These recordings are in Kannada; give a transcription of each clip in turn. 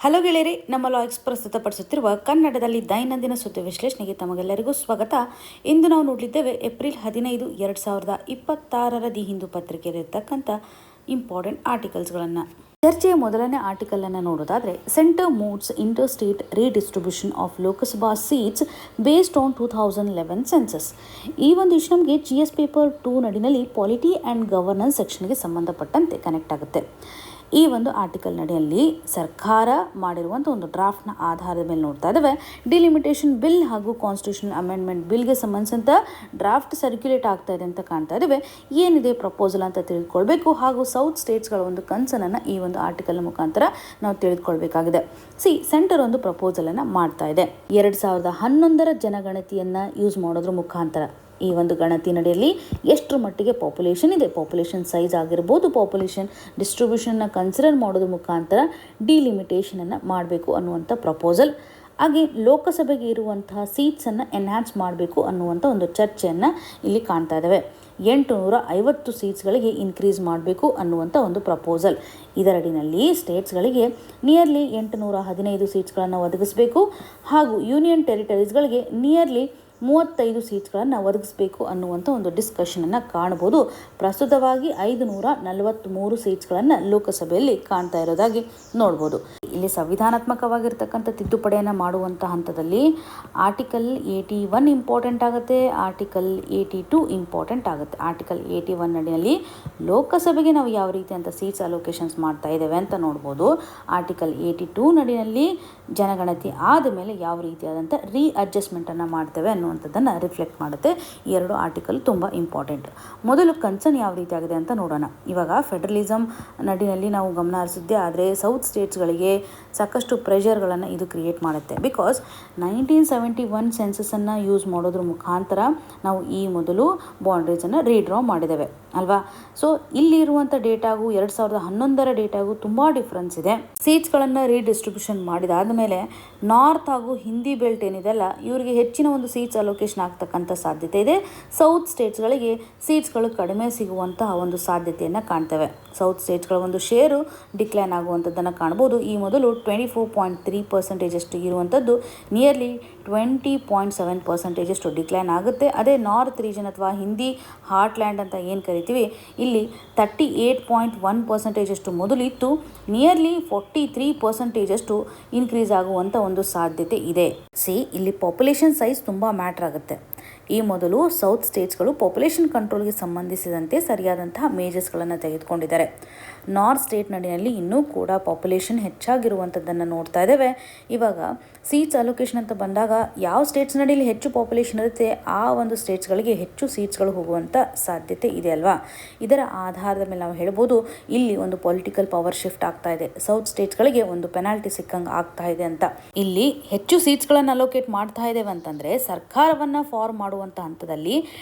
ಹಲೋ ಗೆಳೆಯರಿ, ನಮ್ಮ ಲಾ ಎಕ್ಸ್‌ಪ್ರೆಸ್ ಪ್ರಸ್ತುತಪಡಿಸುತ್ತಿರುವ ಕನ್ನಡದಲ್ಲಿ ದೈನಂದಿನ ಸುದ್ದಿ ವಿಶ್ಲೇಷಣೆಗೆ ತಮಗೆಲ್ಲರಿಗೂ ಸ್ವಾಗತ. ಇಂದು ನಾವು ನೋಡಲಿದ್ದೇವೆ ಏಪ್ರಿಲ್ 15, 2026 ದಿ ಹಿಂದೂ ಪತ್ರಿಕೆಯಲ್ಲಿರ್ತಕ್ಕಂಥ ಇಂಪಾರ್ಟೆಂಟ್ ಆರ್ಟಿಕಲ್ಸ್ಗಳನ್ನು. ಚರ್ಚೆಯ ಮೊದಲನೇ ಆರ್ಟಿಕಲ್ ಅನ್ನು ನೋಡೋದಾದ್ರೆ, centre moves inter state redistribution of Lok Sabha seats based on 2011 census. ಈ ಒಂದು ಇಶ್ಯೂ ನಮಗೆ GS ಪೇಪರ್ 2 ನಡಿನಲ್ಲಿ ಪಾಲಿಟಿ ಆ್ಯಂಡ್ ಗವರ್ನೆನ್ಸ್ ಸೆಕ್ಷನ್ಗೆ ಸಂಬಂಧಪಟ್ಟಂತೆ ಕನೆಕ್ಟ್ ಆಗುತ್ತೆ. ಈ ಒಂದು ಆರ್ಟಿಕಲ್ ನಡಿಯಲ್ಲಿ ಸರ್ಕಾರ ಮಾಡಿರುವಂಥ ಒಂದು ಡ್ರಾಫ್ಟ್ನ ಆಧಾರದ ಮೇಲೆ ನೋಡ್ತಾ ಇದ್ದಾವೆ. ಡಿಲಿಮಿಟೇಷನ್ ಬಿಲ್ ಹಾಗೂ ಕಾನ್ಸ್ಟಿಟ್ಯೂಷನಲ್ ಅಮೆಂಡ್ಮೆಂಟ್ ಬಿಲ್ಗೆ ಸಂಬಂಧಿಸಿದಂಥ ಡ್ರಾಫ್ಟ್ ಸರ್ಕ್ಯುಲೇಟ್ ಆಗ್ತಾ ಇದೆ ಅಂತ ಕಾಣ್ತಾ ಇದ್ದಾವೆ. ಏನಿದೆ ಪ್ರಪೋಸಲ್ ಅಂತ ತಿಳಿದುಕೊಳ್ಬೇಕು, ಹಾಗೂ ಸೌತ್ ಸ್ಟೇಟ್ಸ್ಗಳ ಒಂದು ಕನ್ಸರ್ನನ್ನು ಈ ಒಂದು ಆರ್ಟಿಕಲ್ನ ಮುಖಾಂತರ ನಾವು ತಿಳಿದುಕೊಳ್ಬೇಕಾಗಿದೆ. ಸೆಂಟರ್ ಒಂದು ಪ್ರಪೋಸಲನ್ನು ಮಾಡ್ತಾ ಇದೆ. 2011 ಜನಗಣತಿಯನ್ನು ಯೂಸ್ ಮಾಡೋದ್ರ ಮುಖಾಂತರ ಈ ಒಂದು ಗಣತಿ ನಡೆಯಲ್ಲಿ ಎಷ್ಟರ ಮಟ್ಟಿಗೆ ಪಾಪ್ಯುಲೇಷನ್ ಇದೆ, ಪಾಪ್ಯುಲೇಷನ್ ಸೈಜ್ ಆಗಿರ್ಬೋದು, ಪಾಪ್ಯುಲೇಷನ್ ಡಿಸ್ಟ್ರಿಬ್ಯೂಷನ್ನ ಕನ್ಸಿಡರ್ ಮಾಡೋದ್ರ ಮುಖಾಂತರ ಡಿಲಿಮಿಟೇಷನನ್ನು ಮಾಡಬೇಕು ಅನ್ನುವಂಥ ಪ್ರಪೋಸಲ್. ಹಾಗೆ ಲೋಕಸಭೆಗೆ ಇರುವಂತಹ ಸೀಟ್ಸನ್ನು ಎನ್ಹ್ಯಾನ್ಸ್ ಮಾಡಬೇಕು ಅನ್ನುವಂಥ ಒಂದು ಚರ್ಚೆಯನ್ನು ಇಲ್ಲಿ ಕಾಣ್ತಾ ಇದ್ದಾವೆ. 850 ಸೀಟ್ಸ್ಗಳಿಗೆ ಇನ್ಕ್ರೀಸ್ ಮಾಡಬೇಕು ಅನ್ನುವಂಥ ಒಂದು ಪ್ರಪೋಸಲ್. ಇದರಡಿನಲ್ಲಿ ಸ್ಟೇಟ್ಸ್ಗಳಿಗೆ ನಿಯರ್ಲಿ 815 ಸೀಟ್ಸ್ಗಳನ್ನು ಒದಗಿಸಬೇಕು, ಹಾಗೂ ಯೂನಿಯನ್ ಟೆರಿಟರೀಸ್ಗಳಿಗೆ ನಿಯರ್ಲಿ 35 ಸೀಟ್ಸ್ಗಳನ್ನು ಒದಗಿಸಬೇಕು ಅನ್ನುವಂಥ ಒಂದು ಡಿಸ್ಕಷನನ್ನು ಕಾಣ್ಬೋದು. ಪ್ರಸ್ತುತವಾಗಿ 543 ಸೀಟ್ಸ್ಗಳನ್ನು ಲೋಕಸಭೆಯಲ್ಲಿ ಕಾಣ್ತಾ ಇರೋದಾಗಿ ನೋಡ್ಬೋದು. ಇಲ್ಲಿ ಸಂವಿಧಾನಾತ್ಮಕವಾಗಿರ್ತಕ್ಕಂಥ ತಿದ್ದುಪಡಿಯನ್ನು ಮಾಡುವಂಥ ಹಂತದಲ್ಲಿ ಆರ್ಟಿಕಲ್ 81 ಇಂಪಾರ್ಟೆಂಟ್ ಆಗುತ್ತೆ, ಆರ್ಟಿಕಲ್ 82 ಇಂಪಾರ್ಟೆಂಟ್ ಆಗುತ್ತೆ. ಆರ್ಟಿಕಲ್ 81 ನಡಿನಲ್ಲಿ ಲೋಕಸಭೆಗೆ ನಾವು ಯಾವ ರೀತಿ ಅಂತ ಸೀಟ್ಸ್ ಅಲೋಕೇಶನ್ಸ್ ಮಾಡ್ತಾ ಇದ್ದೇವೆ ಅಂತ ನೋಡ್ಬೋದು. ಆರ್ಟಿಕಲ್ 82 ನಡಿನಲ್ಲಿ ಜನಗಣತಿ ಆದ ಮೇಲೆ ಯಾವ ರೀತಿಯಾದಂಥ ಅಡ್ಜಸ್ಟ್ಮೆಂಟನ್ನು ಮಾಡ್ತೇವೆ ಅನ್ನುವಂಥದ್ದನ್ನು ರಿಫ್ಲೆಕ್ಟ್ ಮಾಡುತ್ತೆ. ಈ ಎರಡು ಆರ್ಟಿಕಲ್ ತುಂಬ ಇಂಪಾರ್ಟೆಂಟ್. ಮೊದಲು ಕನ್ಸರ್ನ್ ಯಾವ ರೀತಿ ಆಗಿದೆ ಅಂತ ನೋಡೋಣ. ಇವಾಗ ಫೆಡರಲಿಸಮ್ ನಡಿನಲ್ಲಿ ನಾವು ಗಮನ ಹರಿಸಿದ್ದೆ, ಆದರೆ ಸೌತ್ ಸ್ಟೇಟ್ಸ್ಗಳಿಗೆ ಸಾಕಷ್ಟು ಪ್ರೆಷರ್ಗಳನ್ನು ಇದು ಕ್ರಿಯೇಟ್ ಮಾಡುತ್ತೆ. ಬಿಕಾಸ್ 1971 ಸೆನ್ಸಸನ್ನು ಯೂಸ್ ಮಾಡೋದ್ರ ಮುಖಾಂತರ ನಾವು ಈ ಮೊದಲು ಬೌಂಡ್ರೀಸನ್ನು ರೀಡ್ರಾ ಮಾಡಿದ್ದೇವೆ ಅಲ್ವಾ. ಸೊ ಇಲ್ಲಿರುವಂಥ ಡೇಟಾಗೂ 2011 ಡೇಟಾಗೂ ತುಂಬ ಡಿಫ್ರೆನ್ಸ್ ಇದೆ. ಸೀಟ್ಸ್ಗಳನ್ನು ರೀಡಿಸ್ಟ್ರಿಬ್ಯೂಷನ್ ಮಾಡಿದಾದ ಮೇಲೆ ನಾರ್ತ್ ಹಾಗೂ ಹಿಂದಿ ಬೆಲ್ಟ್ ಏನಿದೆಲ್ಲ ಇವರಿಗೆ ಹೆಚ್ಚಿನ ಒಂದು ಸೀಟ್ಸ್ ಅಲೋಕೇಶನ್ ಆಗ್ತಕ್ಕಂಥ ಸಾಧ್ಯತೆ ಇದೆ. ಸೌತ್ ಸ್ಟೇಟ್ಸ್ಗಳಿಗೆ ಸೀಟ್ಸ್ಗಳು ಕಡಿಮೆ ಸಿಗುವಂತಹ ಒಂದು ಸಾಧ್ಯತೆಯನ್ನು ಕಾಣ್ತೇವೆ. ಸೌತ್ ಸ್ಟೇಟ್ಸ್ಗಳ ಒಂದು ಶೇರು ಡಿಕ್ಲೈನ್ ಆಗುವಂಥದ್ದನ್ನು ಕಾಣ್ಬೋದು. ಈ ಮೊದಲು 24.3% ಅಷ್ಟು ಇರುವಂಥದ್ದು ನಿಯರ್ಲಿ 20.7% ಅಷ್ಟು ಡಿಕ್ಲೈನ್ ಆಗುತ್ತೆ. ಅದೇ ನಾರ್ತ್ ರೀಜನ್ ಅಥವಾ ಹಿಂದಿ ಹಾರ್ಟ್ಲ್ಯಾಂಡ್ ಅಂತ ಏನು ಕರಿತೀವಿ, ಇಲ್ಲಿ 38.1% ಅಷ್ಟು ಮೊದಲಿತ್ತು, ನಿಯರ್ಲಿ 43% ಅಷ್ಟು ಇನ್ಕ್ರೀಸ್ ಆಗುವಂಥ ಒಂದು ಸಾಧ್ಯತೆ ಇದೆ. ಇಲ್ಲಿ ಪಾಪ್ಯುಲೇಷನ್ ಸೈಜ್ ತುಂಬ ಮ್ಯಾಟ್ರ್ ಆಗುತ್ತೆ. ಈ ಮೊದಲು ಸೌತ್ ಸ್ಟೇಟ್ಸ್ಗಳು ಪಾಪ್ಯುಲೇಷನ್ ಕಂಟ್ರೋಲ್ಗೆ ಸಂಬಂಧಿಸಿದಂತೆ ಸರಿಯಾದಂತಹ ಮೇಜರ್ಸ್ಗಳನ್ನು ತೆಗೆದುಕೊಂಡಿದ್ದಾರೆ. ನಾರ್ತ್ ಸ್ಟೇಟ್ ನಡಿನಲ್ಲಿ ಇನ್ನೂ ಕೂಡ ಪಾಪ್ಯುಲೇಷನ್ ಹೆಚ್ಚಾಗಿರುವಂಥದ್ದನ್ನು ನೋಡ್ತಾ ಇದ್ದೇವೆ. ಇವಾಗ ಸೀಟ್ಸ್ ಅಲೋಕೇಶನ್ ಅಂತ ಬಂದಾಗ ಯಾವ ಸ್ಟೇಟ್ಸ್ ನಡಿಯಲ್ಲಿ ಹೆಚ್ಚು ಪಾಪ್ಯುಲೇಷನ್ ಇರುತ್ತೆ ಆ ಒಂದು ಸ್ಟೇಟ್ಸ್ಗಳಿಗೆ ಹೆಚ್ಚು ಸೀಟ್ಸ್ಗಳು ಹೋಗುವಂಥ ಸಾಧ್ಯತೆ ಇದೆ ಅಲ್ವಾ. ಇದರ ಆಧಾರದ ಮೇಲೆ ನಾವು ಹೇಳ್ಬೋದು ಇಲ್ಲಿ ಒಂದು ಪೊಲಿಟಿಕಲ್ ಪವರ್ ಶಿಫ್ಟ್ ಆಗ್ತಾ ಇದೆ. ಸೌತ್ ಸ್ಟೇಟ್ಸ್ಗಳಿಗೆ ಒಂದು ಪೆನಾಲ್ಟಿ ಸಿಕ್ಕಂಗೆ ಆಗ್ತಾ ಇದೆ ಅಂತ. ಇಲ್ಲಿ ಹೆಚ್ಚು ಸೀಟ್ಸ್ಗಳನ್ನು ಅಲೋಕೇಟ್ ಮಾಡ್ತಾ ಇದ್ದೇವೆ ಅಂತಂದರೆ ಸರ್ಕಾರವನ್ನು ಫಾರ್ಮ್ ಮಾಡುವಂಥ ಹಂತದಲ್ಲಿ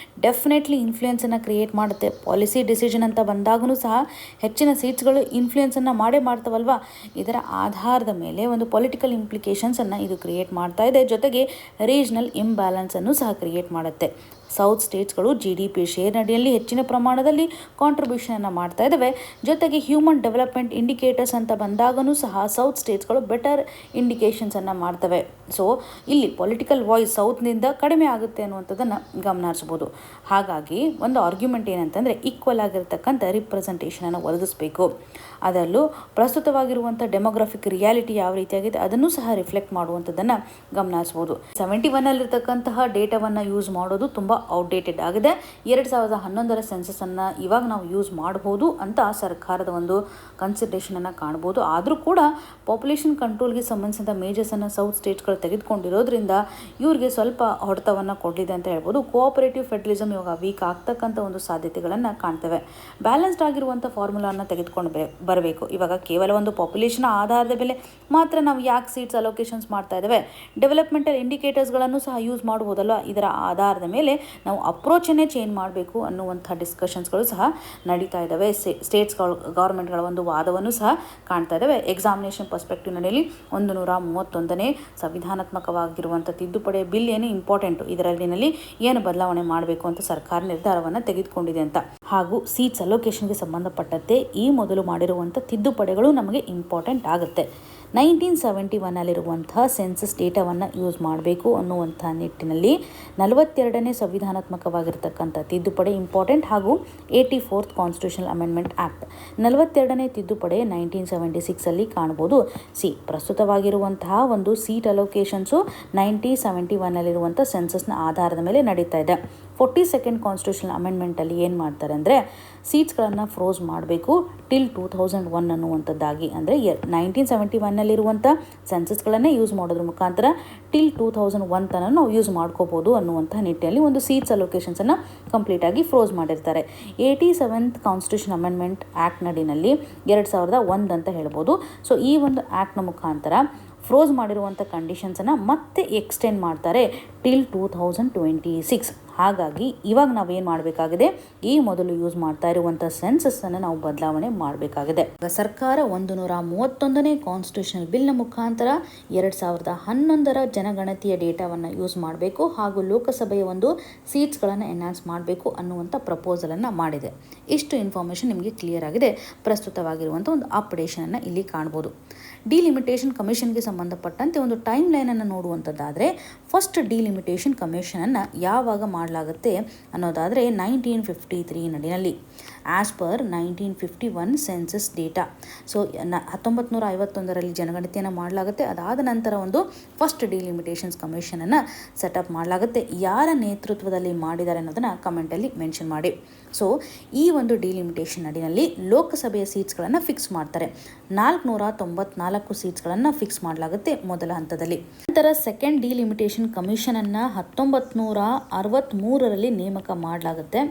ಡೆಫಿನೆಟ್ಲಿ ಇನ್ಫ್ಲೂಯೆನ್ಸನ್ನು ಕ್ರಿಯೇಟ್ ಮಾಡುತ್ತೆ. ಪಾಲಿಸಿ ಡಿಸಿಷನ್ ಅಂತ ಬಂದಾಗೂ ಸಹ ಹೆಚ್ಚಿನ ಸೀಟ್ಸ್ಗಳು ಇನ್ಫ್ಲೂಯೆನ್ಸನ್ನು ಮಾಡ್ತವಲ್ವಾ. ಇದರ ಆಧಾರದ ಮೇಲೆ ಒಂದು ಪೊಲಿಟಿಕಲ್ ಇಂಪ್ಲಿಕೇಶನ್ಸನ್ನು ಇದು ಕ್ರಿಯೇಟ್ ಮಾಡ್ತಾ ಇದೆ. ಜೊತೆಗೆ ರೀಜನಲ್ ಇಂಬ್ಯಾಲೆನ್ಸನ್ನು ಸಹ ಕ್ರಿಯೇಟ್ ಮಾಡುತ್ತೆ. ಸೌತ್ ಸ್ಟೇಟ್ಸ್ಗಳು GDP ಶೇರ್ ನಡಿಯಲ್ಲಿ ಹೆಚ್ಚಿನ ಪ್ರಮಾಣದಲ್ಲಿ ಕಾಂಟ್ರಿಬ್ಯೂಷನನ್ನು ಮಾಡ್ತಾ ಇದ್ದಾವೆ. ಜೊತೆಗೆ ಹ್ಯೂಮನ್ ಡೆವಲಪ್ಮೆಂಟ್ ಇಂಡಿಕೇಟರ್ಸ್ ಅಂತ ಬಂದಾಗೂ ಸಹ ಸೌತ್ ಸ್ಟೇಟ್ಸ್ಗಳು ಬೆಟರ್ ಇಂಡಿಕೇಷನ್ಸನ್ನು ಮಾಡ್ತವೆ. ಸೊ ಇಲ್ಲಿ ಪೊಲಿಟಿಕಲ್ ವಾಯ್ಸ್ ಸೌತ್ನಿಂದ ಕಡಿಮೆ ಆಗುತ್ತೆ ಅನ್ನುವಂಥದ್ದನ್ನು ಗಮನ ಹರಿಸ್ಬೋದು. ಹಾಗಾಗಿ ಒಂದು ಆರ್ಗ್ಯುಮೆಂಟ್ ಏನಂತಂದರೆ ಈಕ್ವಲ್ ಆಗಿರ್ತಕ್ಕಂಥ ರಿಪ್ರೆಸೆಂಟೇಷನನ್ನು ಒದಗಿಸಬೇಕು. ಅದರಲ್ಲೂ ಪ್ರಸ್ತುತವಾಗಿರುವಂಥ ಡೆಮೋಗ್ರಫಿಕ್ ರಿಯಾಲಿಟಿ ಯಾವ ರೀತಿಯಾಗಿದೆ ಅದನ್ನು ಸಹ ರಿಫ್ಲೆಕ್ಟ್ ಮಾಡುವಂಥದ್ದನ್ನು ಗಮನ ಹರಿಸ್ಬೋದು. 71 ಡೇಟಾವನ್ನು ಯೂಸ್ ಮಾಡೋದು ತುಂಬ ಔಟ್ಡೇಟೆಡ್ ಆಗಿದೆ. 2011 ಸೆನ್ಸಸನ್ನು ಇವಾಗ ನಾವು ಯೂಸ್ ಮಾಡಬಹುದು ಅಂತ ಸರ್ಕಾರದ ಒಂದು ಕನ್ಸಿಡರೇಷನನ್ನು ಕಾಣ್ಬೋದು. ಆದರೂ ಕೂಡ ಪಾಪ್ಯುಲೇಷನ್ ಕಂಟ್ರೋಲ್ಗೆ ಸಂಬಂಧಿಸಿದ ಮೇಜರ್ಸನ್ನು ಸೌತ್ ಸ್ಟೇಟ್ಸ್ಗಳು ತೆಗೆದುಕೊಂಡಿರೋದ್ರಿಂದ ಇವ್ರಿಗೆ ಸ್ವಲ್ಪ ಹೊಡೆತವನ್ನು ಕೊಡಲಿದೆ ಅಂತ ಹೇಳ್ಬೋದು. ಕೋಆಪರೇಟಿವ್ ಫೆಡರಲಿಸಮ್ ಇವಾಗ ವೀಕ್ ಆಗ್ತಕ್ಕಂಥ ಒಂದು ಸಾಧ್ಯತೆಗಳನ್ನು ಕಾಣ್ತೇವೆ. ಬ್ಯಾಲೆನ್ಸ್ಡ್ ಆಗಿರುವಂಥ ಫಾರ್ಮುಲಾವನ್ನು ತೆಗೆದುಕೊಂಡು ಬರಬೇಕು. ಇವಾಗ ಕೇವಲ ಒಂದು ಪಾಪ್ಯುಲೇಷನ್ ಆಧಾರದ ಮೇಲೆ ಮಾತ್ರ ನಾವು ಯಾಕೆ ಸೀಟ್ಸ್ ಅಲೋಕೇಶನ್ಸ್ ಮಾಡ್ತಾ ಇದ್ದೇವೆ, ಡೆವಲಪ್ಮೆಂಟಲ್ ಇಂಡಿಕೇಟರ್ಸ್ಗಳನ್ನು ಸಹ ಯೂಸ್ ಮಾಡ್ಬೋದಲ್ವ. ಇದರ ಆಧಾರದ ಮೇಲೆ ನಾವು ಅಪ್ರೋಚನ್ನೇ ಚೇಂಜ್ ಮಾಡಬೇಕು ಅನ್ನುವಂಥ ಡಿಸ್ಕಷನ್ಸ್ಗಳು ಸಹ ನಡೀತಾ ಇದ್ದಾವೆ. ಸ್ಟೇಟ್ಸ್ಗಳು ಗೌರ್ಮೆಂಟ್ಗಳ ಒಂದು ವಾದವನ್ನು ಸಹ ಕಾಣ್ತಾ ಇದ್ದಾವೆ. ಎಕ್ಸಾಮಿನೇಷನ್ ಪರ್ಸ್ಪೆಕ್ಟಿವ್ ನಡಿಯಲ್ಲಿ 131ನೇ ಸಂವಿಧಾನಾತ್ಮಕವಾಗಿರುವಂಥ ತಿದ್ದುಪಡಿ ಬಿಲ್ ಏನು ಇಂಪಾರ್ಟೆಂಟು, ಇದರಲ್ಲಿನಲ್ಲಿ ಏನು ಬದಲಾವಣೆ ಮಾಡಬೇಕು ಅಂತ ಸರ್ಕಾರ ನಿರ್ಧಾರವನ್ನು ತೆಗೆದುಕೊಂಡಿದೆ ಅಂತ. ಹಾಗೂ ಸೀಟ್ಸ್ ಅಲೋಕೇಶನ್ಗೆ ಸಂಬಂಧಪಟ್ಟಂತೆ ಈ ಮೊದಲು ಮಾಡಿರುವಂಥ ತಿದ್ದುಪಡಿಗಳು ನಮಗೆ ಇಂಪಾರ್ಟೆಂಟ್ ಆಗುತ್ತೆ. 1971ನಲ್ಲಿರುವಂತಹ ಸೆನ್ಸಸ್ ಡೇಟಾವನ್ನು ಯೂಸ್ ಮಾಡಬೇಕು ಅನ್ನುವಂಥ ನಿಟ್ಟಿನಲ್ಲಿ 42ನೇ ಸಂವಿಧಾನಾತ್ಮಕವಾಗಿರ್ತಕ್ಕಂಥ ತಿದ್ದುಪಡಿ ಇಂಪಾರ್ಟೆಂಟ್ ಹಾಗೂ 84th ಕಾನ್ಸ್ಟಿಟ್ಯೂಷನಲ್ ಅಮೆಂಡ್ಮೆಂಟ್ ಆ್ಯಕ್ಟ್ 42ನೇ ತಿದ್ದುಪಡಿ 1976 ಕಾಣ್ಬೋದು. ಪ್ರಸ್ತುತವಾಗಿರುವಂತಹ ಒಂದು ಸೀಟ್ ಅಲೋಕೇಶನ್ಸು 1971ನಲ್ಲಿರುವಂಥ ಸೆನ್ಸಸ್ನ ಆಧಾರದ ಮೇಲೆ ನಡೀತಾ ಇದೆ. 42nd ಕಾನ್ಸ್ಟಿಟ್ಯೂಷನಲ್ ಅಮೆಂಡ್ಮೆಂಟಲ್ಲಿ ಏನು ಮಾಡ್ತಾರೆ ಅಂದರೆ ಸೀಟ್ಸ್ಗಳನ್ನು ಫ್ರೋಸ್ ಮಾಡಬೇಕು ಟಿಲ್ 2001 ಅನ್ನುವಂಥದ್ದಾಗಿ, ಅಂದರೆ 1971ನಲ್ಲಿರುವಂಥ ಸೆನ್ಸಸ್ಗಳನ್ನೇ ಯೂಸ್ ಮಾಡೋದ್ರ ಮುಖಾಂತರ ಟಿಲ್ 2001 ತನಕ ನಾವು ಯೂಸ್ ಮಾಡ್ಕೋಬೋದು ಅನ್ನುವಂಥ ನಿಟ್ಟಿನಲ್ಲಿ ಒಂದು ಸೀಟ್ಸ್ ಅಲೋಕೇಶನ್ಸನ್ನು ಕಂಪ್ಲೀಟಾಗಿ ಫ್ರೋಸ್ ಮಾಡಿರ್ತಾರೆ. 87th ಕಾನ್ಸ್ಟಿಟ್ಯೂಷನ್ ಅಮೆಂಡ್ಮೆಂಟ್ ಆ್ಯಕ್ಟ್ ನಡಿನಲ್ಲಿ 2001 ಅಂತ ಹೇಳ್ಬೋದು. ಸೊ ಈ ಒಂದು ಆ್ಯಕ್ಟ್ನ ಮುಖಾಂತರ ಫ್ರೋಸ್ ಮಾಡಿರುವಂಥ ಕಂಡೀಷನ್ಸನ್ನು ಮತ್ತೆ ಎಕ್ಸ್ಟೆಂಡ್ ಮಾಡ್ತಾರೆ ಟಿಲ್ 2026. ಹಾಗಾಗಿ ಇವಾಗ ನಾವೇನು ಮಾಡಬೇಕಾಗಿದೆ, ಈ ಮೊದಲು ಯೂಸ್ ಮಾಡ್ತಾ ಇರುವಂಥ ಸೆನ್ಸಸ್ಸನ್ನು ನಾವು ಬದಲಾವಣೆ ಮಾಡಬೇಕಾಗಿದೆ. ಸರ್ಕಾರ 131ನೇ ಕಾನ್ಸ್ಟಿಟ್ಯೂಷನಲ್ ಬಿಲ್ನ ಮುಖಾಂತರ 2011ರ ಜನಗಣತಿಯ ಡೇಟಾವನ್ನು ಯೂಸ್ ಮಾಡಬೇಕು ಹಾಗೂ ಲೋಕಸಭೆಯ ಒಂದು ಸೀಟ್ಸ್ಗಳನ್ನು ಎನ್ಹಾನ್ಸ್ ಮಾಡಬೇಕು ಅನ್ನುವಂಥ ಪ್ರಪೋಸಲನ್ನು ಮಾಡಿದೆ. ಇಷ್ಟು ಇನ್ಫಾರ್ಮೇಷನ್ ನಿಮಗೆ ಕ್ಲಿಯರ್ ಆಗಿದೆ. ಪ್ರಸ್ತುತವಾಗಿರುವಂಥ ಒಂದು ಅಪ್ಡೇಷನನ್ನು ಇಲ್ಲಿ ಕಾಣ್ಬೋದು. ಡಿಲಿಮಿಟೇಷನ್ ಕಮಿಷನ್ಗೆ ಸಂಬಂಧಪಟ್ಟಂತೆ ಒಂದು ಟೈಮ್ ಲೈನನ್ನು ನೋಡುವಂಥದ್ದಾದರೆ, ಫಸ್ಟ್ ಡಿಲಿಮಿಟೇಷನ್ ಕಮಿಷನನ್ನು ಯಾವಾಗ ಮಾಡಲಾಗುತ್ತೆ ಅನ್ನೋದಾದರೆ 1953 ನಡಿನಲ್ಲಿ as per 1951 census data. So 1951ರಲ್ಲಿ ಜನಗಣತಿಯನ್ನು ಮಾಡಲಾಗುತ್ತೆ. ಅದಾದ ನಂತರ ಒಂದು ಫಸ್ಟ್ ಡಿಲಿಮಿಟೇಷನ್ಸ್ ಕಮಿಷನನ್ನು ಸೆಟಪ್ ಮಾಡಲಾಗುತ್ತೆ. ಯಾರ ನೇತೃತ್ವದಲ್ಲಿ ಮಾಡಿದ್ದಾರೆ ಅನ್ನೋದನ್ನು ಕಮೆಂಟಲ್ಲಿ ಮೆನ್ಷನ್ ಮಾಡಿ. ಸೊ ಈ ಒಂದು ಡಿಲಿಮಿಟೇಷನ್ ನಡಿನಲ್ಲಿ ಲೋಕಸಭೆಯ ಸೀಟ್ಸ್ಗಳನ್ನು ಫಿಕ್ಸ್ ಮಾಡ್ತಾರೆ. 494 ಸೀಟ್ಸ್ಗಳನ್ನು ಫಿಕ್ಸ್ ಮಾಡಲಾಗುತ್ತೆ ಮೊದಲ ಹಂತದಲ್ಲಿ. ನಂತರ ಸೆಕೆಂಡ್ ಡಿಲಿಮಿಟೇಷನ್ ಕಮಿಷನನ್ನು 1963ರಲ್ಲಿ ನೇಮಕ ಮಾಡಲಾಗುತ್ತೆ.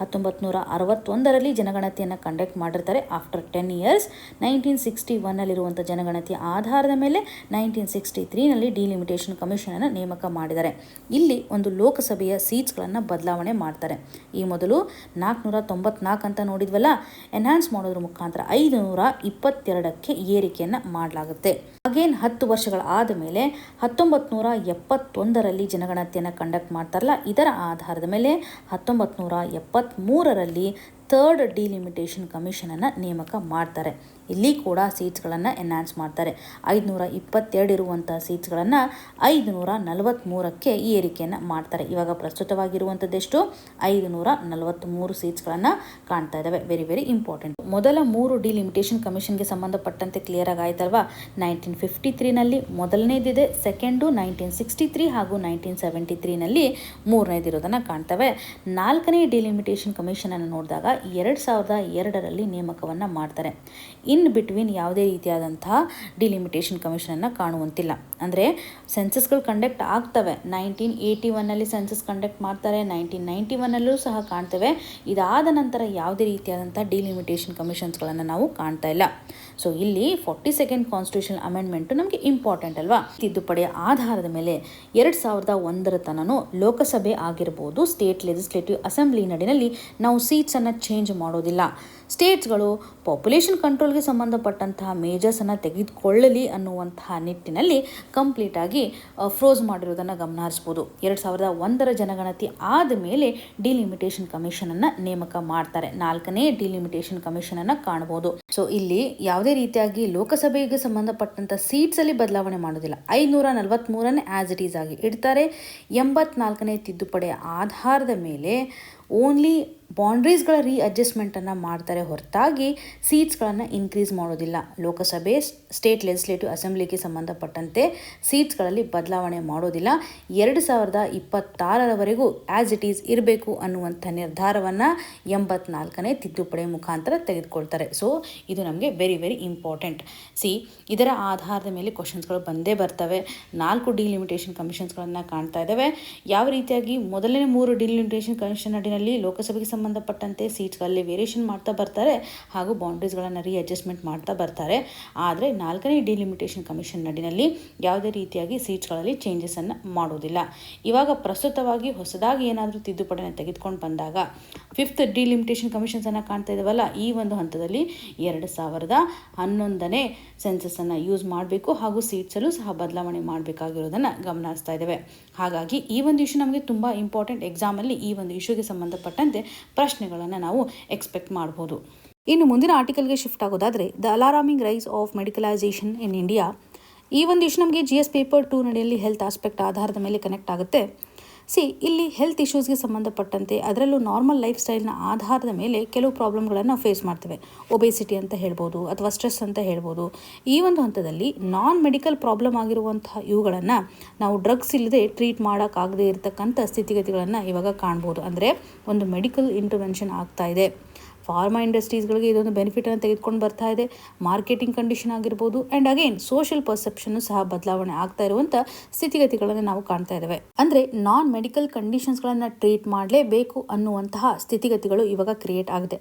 1961ರಲ್ಲಿ ಜನಗಣತಿಯನ್ನು ಕಂಡಕ್ಟ್ ಮಾಡಿರ್ತಾರೆ. ಆಫ್ಟರ್ 10 ಇಯರ್ಸ್ 1961ನಲ್ಲಿರುವಂಥ ಜನಗಣತಿಯ ಆಧಾರದ ಮೇಲೆ 1963ನಲ್ಲಿ ಡಿಲಿಮಿಟೇಷನ್ ಕಮಿಷನನ್ನು ನೇಮಕ ಮಾಡಿದ್ದಾರೆ. ಇಲ್ಲಿ ಒಂದು ಲೋಕಸಭೆಯ ಸೀಟ್ಸ್ಗಳನ್ನು ಬದಲಾವಣೆ ಮಾಡ್ತಾರೆ. ಈ ಮೊದಲು 494 ಅಂತ ನೋಡಿದ್ವಲ್ಲ, ಎನ್ಹಾನ್ಸ್ ಮಾಡೋದ್ರ ಮುಖಾಂತರ 522ಕ್ಕೆ ಏರಿಕೆಯನ್ನು ಮಾಡಲಾಗುತ್ತೆ. ಅಗೇನ್ 10 ವರ್ಷಗಳ ಆದ ಮೇಲೆ 1971ರಲ್ಲಿ ಜನಗಣತಿಯನ್ನು ಕಂಡಕ್ಟ್ ಮಾಡ್ತಾರಲ್ಲ, ಇದರ ಆಧಾರದ ಮೇಲೆ 1973ರಲ್ಲಿ ಥರ್ಡ್ ಡಿಲಿಮಿಟೇಷನ್ ಕಮಿಷನನ್ನು ನೇಮಕ ಮಾಡ್ತಾರೆ. ಇಲ್ಲಿ ಕೂಡ ಸೀಟ್ಸ್ಗಳನ್ನು ಎನ್ಹಾನ್ಸ್ ಮಾಡ್ತಾರೆ. 522 ಇರುವಂಥ ಸೀಟ್ಸ್ಗಳನ್ನು 543ಕ್ಕೆ ಏರಿಕೆಯನ್ನು ಮಾಡ್ತಾರೆ. ಇವಾಗ ಪ್ರಸ್ತುತವಾಗಿರುವಂಥದ್ದೆಷ್ಟು 543 ಸೀಟ್ಸ್ಗಳನ್ನು ಕಾಣ್ತಾ ಇದ್ದಾವೆ. Very very important. ಮೊದಲ 3 ಡಿಲಿಮಿಟೇಷನ್ ಕಮಿಷನ್ಗೆ ಸಂಬಂಧಪಟ್ಟಂತೆ ಕ್ಲಿಯರ್ ಆಗಿ ಆಯ್ತಲ್ವಾ. 1953ನಲ್ಲಿ ಮೊದಲನೇದಿದೆ, ಸೆಕೆಂಡು 1963 ಹಾಗೂ 1973ನಲ್ಲಿ ಮೂರನೇದಿರೋದನ್ನು ಕಾಣ್ತವೆ. 4ನೇ ಡಿಲಿಮಿಟೇಷನ್ ಕಮಿಷನನ್ನು ನೋಡಿದಾಗ 2002ರಲ್ಲಿ ನೇಮಕವನ್ನು ಮಾಡ್ತಾರೆ. ಇನ್ ಬಿಟ್ವೀನ್ ಯಾವುದೇ ರೀತಿಯಾದಂತಹ ಡಿಲಿಮಿಟೇಷನ್ ಕಮಿಷನನ್ನು ಕಾಣುವಂತಿಲ್ಲ. ಅಂದರೆ ಸೆನ್ಸಸ್ಗಳು ಕಂಡಕ್ಟ್ ಆಗ್ತವೆ. 1981ನಲ್ಲಿ ಸೆನ್ಸಸ್ ಕಂಡಕ್ಟ್ ಮಾಡ್ತಾರೆ, 1991ನಲ್ಲೂ ಸಹ ಕಾಣ್ತೇವೆ. ಇದಾದ ನಂತರ ಯಾವುದೇ ರೀತಿಯಾದಂಥ ಡಿಲಿಮಿಟೇಷನ್ ಕಮಿಷನ್ಸ್ಗಳನ್ನು ನಾವು ಕಾಣ್ತಾ ಇಲ್ಲ. ಸೊ ಇಲ್ಲಿ 42nd ಕಾನ್ಸ್ಟಿಟ್ಯೂಷನ್ ಅಮೆಂಡ್ಮೆಂಟು ನಮಗೆ ಇಂಪಾರ್ಟೆಂಟ್ ಅಲ್ವಾ. ತಿದ್ದುಪಡಿಯ ಆಧಾರದ ಮೇಲೆ 2001ರ ತನಕ ಲೋಕಸಭೆ ಆಗಿರ್ಬೋದು, ಸ್ಟೇಟ್ ಲೆಜಿಸ್ಲೇಟಿವ್ ಅಸೆಂಬ್ಲಿ ನಡಿನಲ್ಲಿ ನಾವು ಸೀಟ್ಸನ್ನು ಚೇಂಜ್ ಮಾಡೋದಿಲ್ಲ. ಸ್ಟೇಟ್ಸ್ಗಳು ಪಾಪ್ಯುಲೇಷನ್ ಕಂಟ್ರೋಲ್ಗೆ ಸಂಬಂಧಪಟ್ಟಂತಹ ಮೇಜರ್ಸನ್ನು ತೆಗೆದುಕೊಳ್ಳಲಿ ಅನ್ನುವಂತಹ ನಿಟ್ಟಿನಲ್ಲಿ ಕಂಪ್ಲೀಟಾಗಿ ಫ್ರೋಸ್ ಮಾಡಿರೋದನ್ನು ಗಮನ ಹರಿಸ್ಬೋದು. 2001ರ ಜನಗಣತಿ ಆದ ಮೇಲೆ ಡಿಲಿಮಿಟೇಷನ್ ಕಮಿಷನನ್ನು ನೇಮಕ ಮಾಡ್ತಾರೆ. 4ನೇ ಡಿಲಿಮಿಟೇಷನ್ ಕಮಿಷನನ್ನು ಕಾಣಬಹುದು. ಸೊ ಇಲ್ಲಿ ಯಾವುದೇ ರೀತಿಯಾಗಿ ಲೋಕಸಭೆಗೆ ಸಂಬಂಧಪಟ್ಟಂಥ ಸೀಟ್ಸಲ್ಲಿ ಬದಲಾವಣೆ ಮಾಡೋದಿಲ್ಲ. 543ನೇ ಆ್ಯಸ್ ಇಟ್ ಈಸ್ ಆಗಿ ಇಡ್ತಾರೆ. 84ನೇ ತಿದ್ದುಪಡಿಯ ಆಧಾರದ ಮೇಲೆ ಓನ್ಲಿ ಬೌಂಡ್ರೀಸ್ಗಳ ರೀಅಡ್ಜಸ್ಟ್ಮೆಂಟನ್ನು ಮಾಡ್ತಾರೆ ಹೊರತಾಗಿ ಸೀಟ್ಸ್ಗಳನ್ನು ಇನ್ಕ್ರೀಸ್ ಮಾಡೋದಿಲ್ಲ. ಲೋಕಸಭೆ, ಸ್ಟೇಟ್ ಲೆಜಿಸ್ಲೇಟಿವ್ ಅಸೆಂಬ್ಲಿಗೆ ಸಂಬಂಧಪಟ್ಟಂತೆ ಸೀಟ್ಸ್ಗಳಲ್ಲಿ ಬದಲಾವಣೆ ಮಾಡೋದಿಲ್ಲ. 2026ರವರೆಗೂ ಆ್ಯಸ್ ಇಟ್ ಈಸ್ ಇರಬೇಕು ಅನ್ನುವಂಥ ನಿರ್ಧಾರವನ್ನು 84ನೇ ತಿದ್ದುಪಡಿ ಮುಖಾಂತರ ತೆಗೆದುಕೊಳ್ತಾರೆ. ಸೊ ಇದು ನಮಗೆ ವೆರಿ ವೆರಿ ಇಂಪಾರ್ಟೆಂಟ್. ಇದರ ಆಧಾರದ ಮೇಲೆ ಕ್ವಶನ್ಸ್ಗಳು ಬಂದೇ ಬರ್ತವೆ. 4 ಡಿಲಿಮಿಟೇಷನ್ ಕಮಿಷನ್ಸ್ಗಳನ್ನು ಕಾಣ್ತಾ ಇದ್ದಾವೆ. ಯಾವ ರೀತಿಯಾಗಿ ಮೊದಲನೇ 3 ಡಿಲಿಮಿಟೇಷನ್ ಕಮಿಷನ್ ಅಡಿನಲ್ಲಿ ಲೋಕಸಭೆಗೆ ಸಂಬಂಧಪಟ್ಟಂತೆ ಸೀಟ್ಸ್ಗಳಲ್ಲಿ ವೇರಿಯೇಷನ್ ಮಾಡ್ತಾ ಬರ್ತಾರೆ ಹಾಗೂ ಬೌಂಡ್ರೀಸ್ಗಳನ್ನು ರೀಅಡ್ಜಸ್ಟ್ಮೆಂಟ್ ಮಾಡ್ತಾ ಬರ್ತಾರೆ. ಆದರೆ 4ನೇ ಡಿಲಿಮಿಟೇಷನ್ ಕಮಿಷನ್ ನಡಿನಲ್ಲಿ ಯಾವುದೇ ರೀತಿಯಾಗಿ ಸೀಟ್ಸ್ಗಳಲ್ಲಿ ಚೇಂಜಸನ್ನು ಮಾಡೋದಿಲ್ಲ. ಇವಾಗ ಪ್ರಸ್ತುತವಾಗಿ ಹೊಸದಾಗಿ ಏನಾದರೂ ತಿದ್ದುಪಡಿಯನ್ನು ತೆಗೆದುಕೊಂಡು ಬಂದಾಗ 5th ಡಿಲಿಮಿಟೇಷನ್ ಕಮಿಷನ್ಸನ್ನು ಕಾಣ್ತಾ ಇದ್ದಾವಲ್ಲ, ಈ ಒಂದು ಹಂತದಲ್ಲಿ 2011ನೇ ಸೆನ್ಸಸ್ಸನ್ನು ಯೂಸ್ ಮಾಡಬೇಕು ಹಾಗೂ ಸೀಟ್ಸಲ್ಲೂ ಸಹ ಬದಲಾವಣೆ ಮಾಡಬೇಕಾಗಿರೋದನ್ನು ಗಮನಿಸ್ತಾ ಇದ್ದೇವೆ. ಹಾಗಾಗಿ ಈ ಒಂದು ಇಶ್ಯೂ ನಮಗೆ ತುಂಬ ಇಂಪಾರ್ಟೆಂಟ್. ಎಕ್ಸಾಮಲ್ಲಿ ಈ ಒಂದು ಇಶ್ಯೂಗೆ ಸಂಬಂಧಪಟ್ಟಂತೆ ಪ್ರಶ್ನೆಗಳನ್ನು ನಾವು ಎಕ್ಸ್ಪೆಕ್ಟ್ ಮಾಡ್ಬೋದು. ಇನ್ನು ಮುಂದಿನ ಆರ್ಟಿಕಲ್ಗೆ ಶಿಫ್ಟ್ ಆಗೋದಾದರೆ the alarming rise of medicalisation in India. ಈ ಒಂದು ಇಶ್ಯೂ ನಮಗೆ GS ಪೇಪರ್ 2 ನಡೆಯಲ್ಲಿ ಹೆಲ್ತ್ ಆಸ್ಪೆಕ್ಟ್ ಆಧಾರದ ಮೇಲೆ ಕನೆಕ್ಟ್ ಆಗುತ್ತೆ. ಇಲ್ಲಿ ಹೆಲ್ತ್ ಇಶ್ಯೂಸ್ಗೆ ಸಂಬಂಧಪಟ್ಟಂತೆ ಅದರಲ್ಲೂ ನಾರ್ಮಲ್ ಲೈಫ್ ಸ್ಟೈಲ್ನ ಆಧಾರದ ಮೇಲೆ ಕೆಲವು ಪ್ರಾಬ್ಲಮ್ಗಳನ್ನು ಫೇಸ್ ಮಾಡ್ತೇವೆ. ಒಬೇಸಿಟಿ ಅಂತ ಹೇಳ್ಬೋದು ಅಥವಾ ಸ್ಟ್ರೆಸ್ ಅಂತ ಹೇಳ್ಬೋದು. ಈ ಒಂದು ಹಂತದಲ್ಲಿ ನಾನ್ ಮೆಡಿಕಲ್ ಪ್ರಾಬ್ಲಮ್ ಆಗಿರುವಂತಹ ಇವುಗಳನ್ನು ನಾವು ಡ್ರಗ್ಸ್ ಇಲ್ಲದೆ ಟ್ರೀಟ್ ಮಾಡೋಕ್ಕಾಗದೇ ಇರತಕ್ಕಂಥ ಸ್ಥಿತಿಗತಿಗಳನ್ನು ಇವಾಗ ಕಾಣ್ಬೋದು. ಅಂದರೆ ಒಂದು ಮೆಡಿಕಲ್ ಇಂಟರ್ವೆನ್ಷನ್ ಆಗ್ತಾ ಇದೆ. ಫಾರ್ಮಾ ಇಂಡಸ್ಟ್ರೀಸ್ಗಳಿಗೆ ಇದೊಂದು ಬೆನಿಫಿಟನ್ನು ತೆಗೆದುಕೊಂಡು ಬರ್ತಾ ಇದೆ. ಮಾರ್ಕೆಟಿಂಗ್ ಕಂಡೀಷನ್ ಆಗಿರ್ಬೋದು ಆ್ಯಂಡ್ ಅಗೇನ್ ಸೋಷಿಯಲ್ ಪರ್ಸೆಪ್ಷನ್ನು ಸಹ ಬದಲಾವಣೆ ಆಗ್ತಾ ಇರುವಂಥ ಸ್ಥಿತಿಗತಿಗಳನ್ನು ನಾವು ಕಾಣ್ತಾ ಇದ್ದೇವೆ. ಅಂದರೆ ನಾನ್ ಮೆಡಿಕಲ್ ಕಂಡೀಷನ್ಸ್ಗಳನ್ನು ಟ್ರೀಟ್ ಮಾಡಲೇಬೇಕು ಅನ್ನುವಂತಹ ಸ್ಥಿತಿಗತಿಗಳು ಇವಾಗ ಕ್ರಿಯೇಟ್ ಆಗಿದೆ.